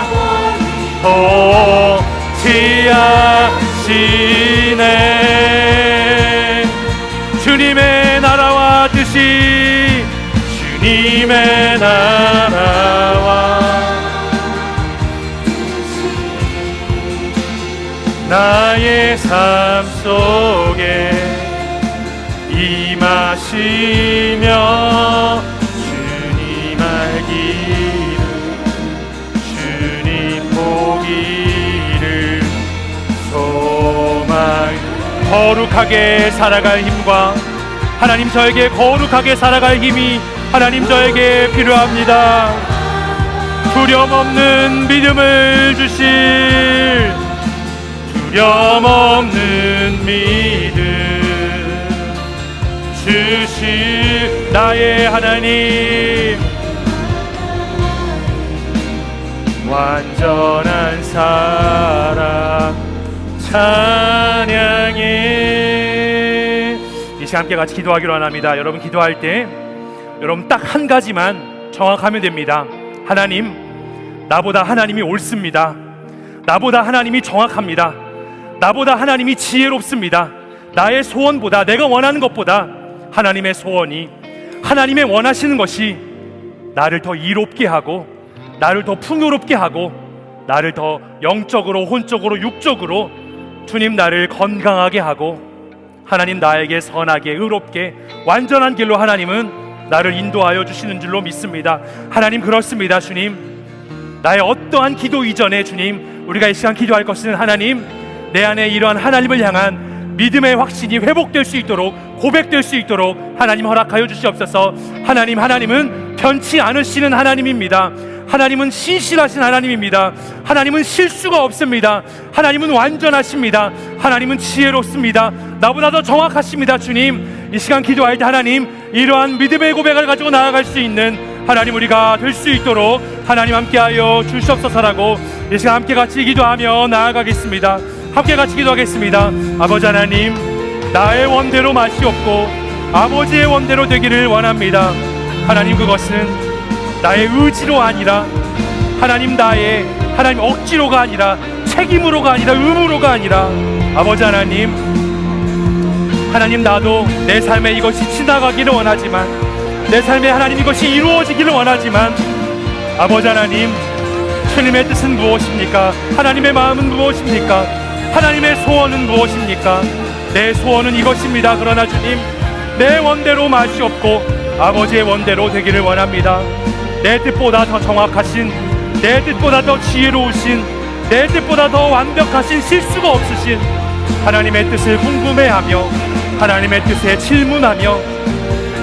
S4: 통치하시네 주님의 나라와 뜻이 주님의 나라와 나의 삶 속에 임하시며 주님 알기를 주님 보기를 소망 거룩하게 살아갈 힘과 하나님 저에게 거룩하게 살아갈 힘이 하나님 저에게 필요합니다. 두려움 없는 믿음을 주실 두려움 없는 믿음 주실 나의 하나님 완전한 사랑 찬양해 이 시간 함께 같이 기도하기로 합니다. 여러분 기도할 때 여러분 딱 한 가지만 정확하면 됩니다. 하나님 나보다 하나님이 옳습니다. 나보다 하나님이 정확합니다. 나보다 하나님이 지혜롭습니다. 나의 소원보다 내가 원하는 것보다 하나님의 소원이 하나님의 원하시는 것이 나를 더 이롭게 하고 나를 더 풍요롭게 하고 나를 더 영적으로 혼적으로 육적으로 주님 나를 건강하게 하고 하나님 나에게 선하게 의롭게 완전한 길로 하나님은 나를 인도하여 주시는 줄로 믿습니다. 하나님 그렇습니다. 주님 나의 어떠한 기도 이전에 주님 우리가 이 시간 기도할 것은 하나님 내 안에 이러한 하나님을 향한 믿음의 확신이 회복될 수 있도록 고백될 수 있도록 하나님 허락하여 주시옵소서. 하나님은 변치 않으시는 하나님입니다. 하나님은 신실하신 하나님입니다. 하나님은 실수가 없습니다. 하나님은 완전하십니다. 하나님은 지혜롭습니다. 나보다 더 정확하십니다. 주님 이 시간 기도할 때 하나님 이러한 믿음의 고백을 가지고 나아갈 수 있는 하나님 우리가 될 수 있도록 하나님 함께하여 주시옵소서라고 이 시간 함께 같이 기도하며 나아가겠습니다. 함께 같이 기도하겠습니다. 아버지 하나님 나의 원대로 마시옵고 아버지의 원대로 되기를 원합니다. 하나님 그것은 나의 의지로 아니라 하나님 나의 하나님 억지로가 아니라 책임으로가 아니라 의무로가 아니라 아버지 하나님 나도 내 삶에 이것이 지나가기를 원하지만 내 삶에 하나님 이것이 이루어지기를 원하지만 아버지 하나님 주님의 뜻은 무엇입니까? 하나님의 마음은 무엇입니까? 하나님의 소원은 무엇입니까? 내 소원은 이것입니다. 그러나 주님 내 원대로 마시옵고 아버지의 원대로 되기를 원합니다. 내 뜻보다 더 정확하신 내 뜻보다 더 지혜로우신 내 뜻보다 더 완벽하신 실수가 없으신 하나님의 뜻을 궁금해하며 하나님의 뜻에 질문하며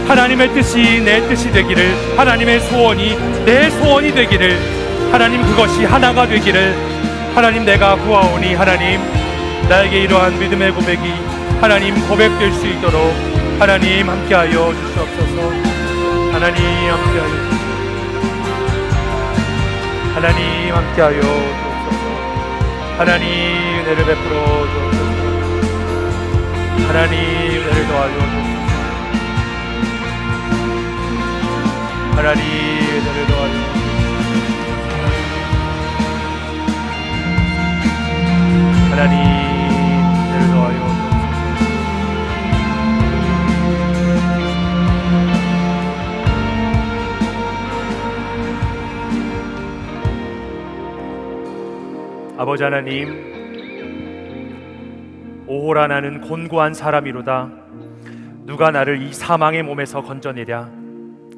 S4: 하나님의 뜻이 내 뜻이 되기를 하나님의 소원이 내 소원이 되기를 하나님 그것이 하나가 되기를 하나님 내가 구하오니 하나님 나에게 이러한 믿음의 고백이 하나님 고백될 수 있도록 하나님 함께하여 주시옵소서. 하나님 함께하여 하나님 함께하여 주옵소서. 하나님 은혜를 베풀어 주옵소서. 하나님 은혜를 더하여 주옵소서. 하나님 은혜를 더하여 주옵소서. 하나님 은혜를 더하여 주옵소서. 아버지 하나님 오호라 나는 곤고한 사람이로다 누가 나를 이 사망의 몸에서 건져내랴.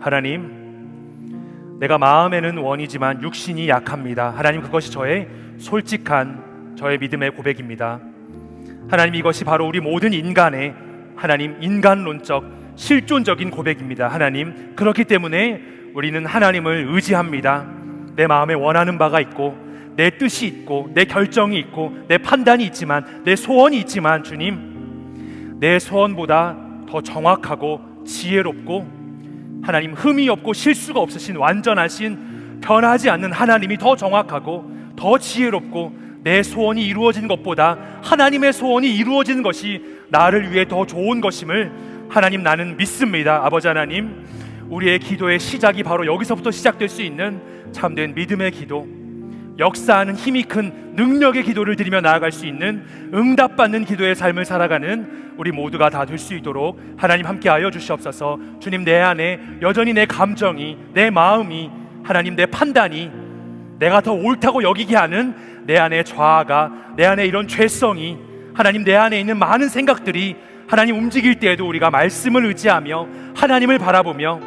S4: 하나님 내가 마음에는 원이지만 육신이 약합니다. 하나님 그것이 저의 솔직한 저의 믿음의 고백입니다. 하나님, 이것이 바로 우리 모든 인간의 하나님 인간론적 실존적인 고백입니다. 하나님, 그렇기 때문에 우리는 하나님을 의지합니다. 내 마음에 원하는 바가 있고 내 뜻이 있고 내 결정이 있고 내 판단이 있지만 내 소원이 있지만 주님, 내 소원보다 더 정확하고 지혜롭고 하나님 흠이 없고 실수가 없으신 완전하신 변하지 않는 하나님이 더 정확하고 더 지혜롭고 내 소원이 이루어진 것보다 하나님의 소원이 이루어지는 것이 나를 위해 더 좋은 것임을 하나님, 나는 믿습니다. 아버지 하나님, 우리의 기도의 시작이 바로 여기서부터 시작될 수 있는 참된 믿음의 기도, 역사하는 힘이 큰 능력의 기도를 드리며 나아갈 수 있는 응답받는 기도의 삶을 살아가는 우리 모두가 다 될 수 있도록 하나님 함께하여 주시옵소서. 주님, 내 안에 여전히 내 감정이, 내 마음이, 하나님 내 판단이 내가 더 옳다고 여기게 하는 내 안의 자아가, 내 안에 이런 죄성이, 하나님 내 안에 있는 많은 생각들이 하나님 움직일 때에도 우리가 말씀을 의지하며 하나님을 바라보며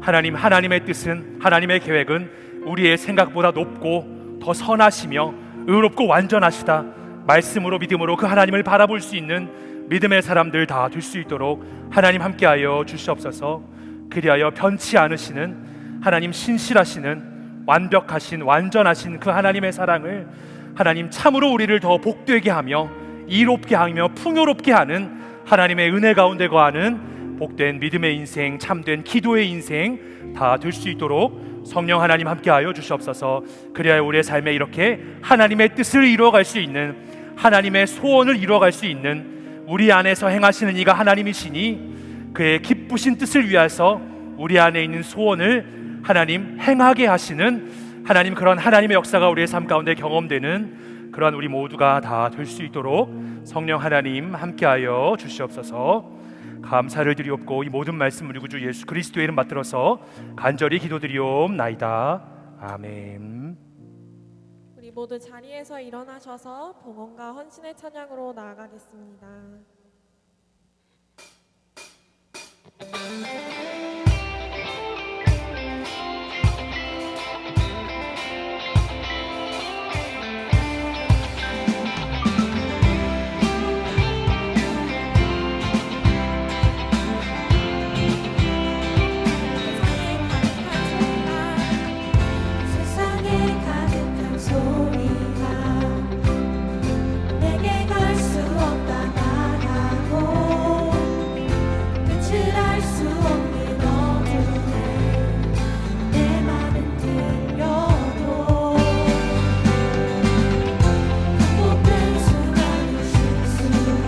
S4: 하나님, 하나님의 뜻은, 하나님의 계획은 우리의 생각보다 높고 더 선하시며 의롭고 완전하시다. 말씀으로 믿음으로 그 하나님을 바라볼 수 있는 믿음의 사람들 다 될 수 있도록 하나님 함께하여 주시옵소서. 그리하여 변치 않으시는 하나님, 신실하시는 완벽하신 완전하신 그 하나님의 사랑을 하나님 참으로 우리를 더 복되게 하며 이롭게 하며 풍요롭게 하는 하나님의 은혜 가운데 거하는 복된 믿음의 인생, 참된 기도의 인생 다 될 수 있도록 성령 하나님 함께하여 주시옵소서. 그리하여 우리의 삶에 이렇게 하나님의 뜻을 이루어갈 수 있는, 하나님의 소원을 이루어갈 수 있는 우리 안에서 행하시는 이가 하나님이시니 그의 기쁘신 뜻을 위해서 우리 안에 있는 소원을 하나님 행하게 하시는 하나님, 그런 하나님의 역사가 우리의 삶 가운데 경험되는 그러한 우리 모두가 다 될 수 있도록 성령 하나님 함께하여 주시옵소서. 감사를 드리옵고 이 모든 말씀 우리 구주 예수 그리스도의 이름 받들어서 간절히 기도드리옵나이다. 아멘.
S1: 우리 모두 자리에서 일어나셔서 봉헌과 헌신의 찬양으로 나아가겠습니다.
S2: 세상에 가득한 소리가 내게 갈 수 없다 말하고 끝을 알 수 없는 어둠에 내 맘은 들려도 반복된 수많은 실수가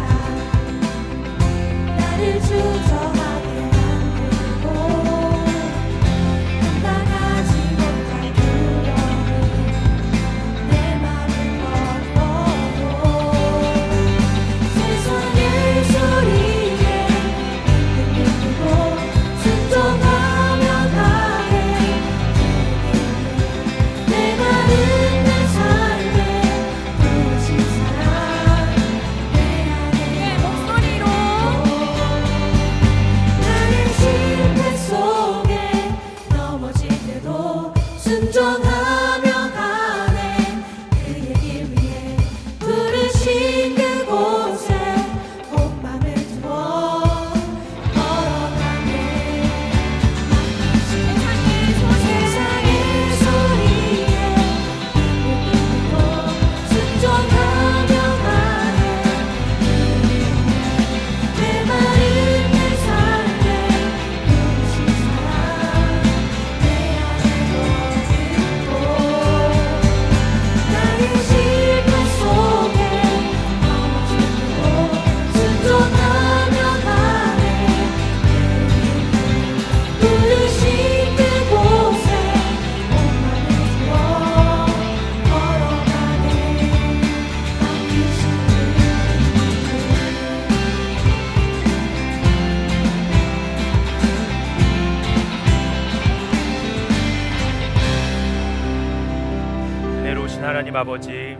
S2: 나를 주저하게 만들고 나가지 못할 두려움이 내 맘을 먹어도 세상의 소리에 흔들리고 순종하며 가네. 내 마른 내 삶에 부으신 사랑 내 안에 목소리로 나의 실패 속에 넘어질 때도 순종하며 가네. 그의 길 위에 부르신 그곳에 온 맘을 두어 걸어가네. 세상의 소리에 흔들리고 순종하며 가네. 내 마른 내 삶에 부으신 사랑 내 안에 들고 나의 실패 속에 넘어지고 순종하며 가네. 부르신 그곳에 온 맘을 두어 걸어가네. 맡기신
S4: 은혜로우신 하나님 아버지,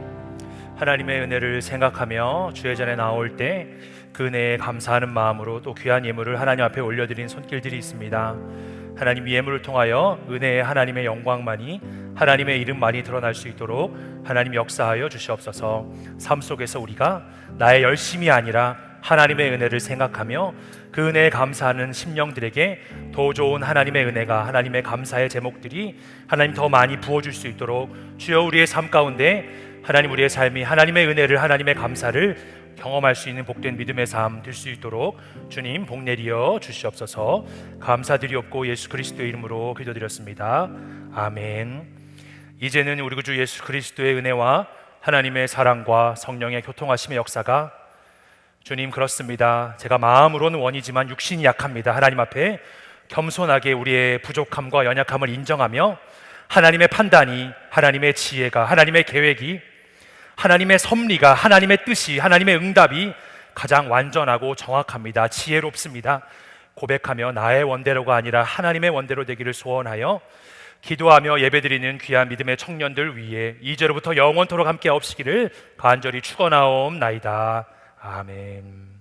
S4: 하나님의 은혜를 생각하며 주의 전에 나올 때 그 은혜에 감사하는 마음으로 또 귀한 예물을 하나님 앞에 올려드린 손길들이 있습니다. 하나님, 이 예물을 통하여 은혜의 하나님의 영광만이 하나님의 이름만이 드러날 수 있도록 하나님 역사하여 주시옵소서. 삶 속에서 우리가 나의 열심이 아니라 하나님의 은혜를 생각하며 그 은혜에 감사하는 심령들에게 더 좋은 하나님의 은혜가, 하나님의 감사의 제목들이 하나님 더 많이 부어줄 수 있도록 주여 우리의 삶 가운데 하나님 우리의 삶이 하나님의 은혜를, 하나님의 감사를 경험할 수 있는 복된 믿음의 삶 될 수 있도록 주님 복 내리어 주시옵소서. 감사드리옵고 예수 그리스도의 이름으로 기도드렸습니다. 아멘. 이제는 우리 구주 예수 그리스도의 은혜와 하나님의 사랑과 성령의 교통하심의 역사가 주님 그렇습니다. 제가 마음으로는 원이지만 육신이 약합니다. 하나님 앞에 겸손하게 우리의 부족함과 연약함을 인정하며 하나님의 판단이, 하나님의 지혜가, 하나님의 계획이, 하나님의 섭리가, 하나님의 뜻이, 하나님의 응답이 가장 완전하고 정확합니다. 지혜롭습니다. 고백하며 나의 원대로가 아니라 하나님의 원대로 되기를 소원하여 기도하며 예배드리는 귀한 믿음의 청년들 위해 이제로부터 영원토록 함께 없으기를 간절히 축원하옵나이다. 아멘.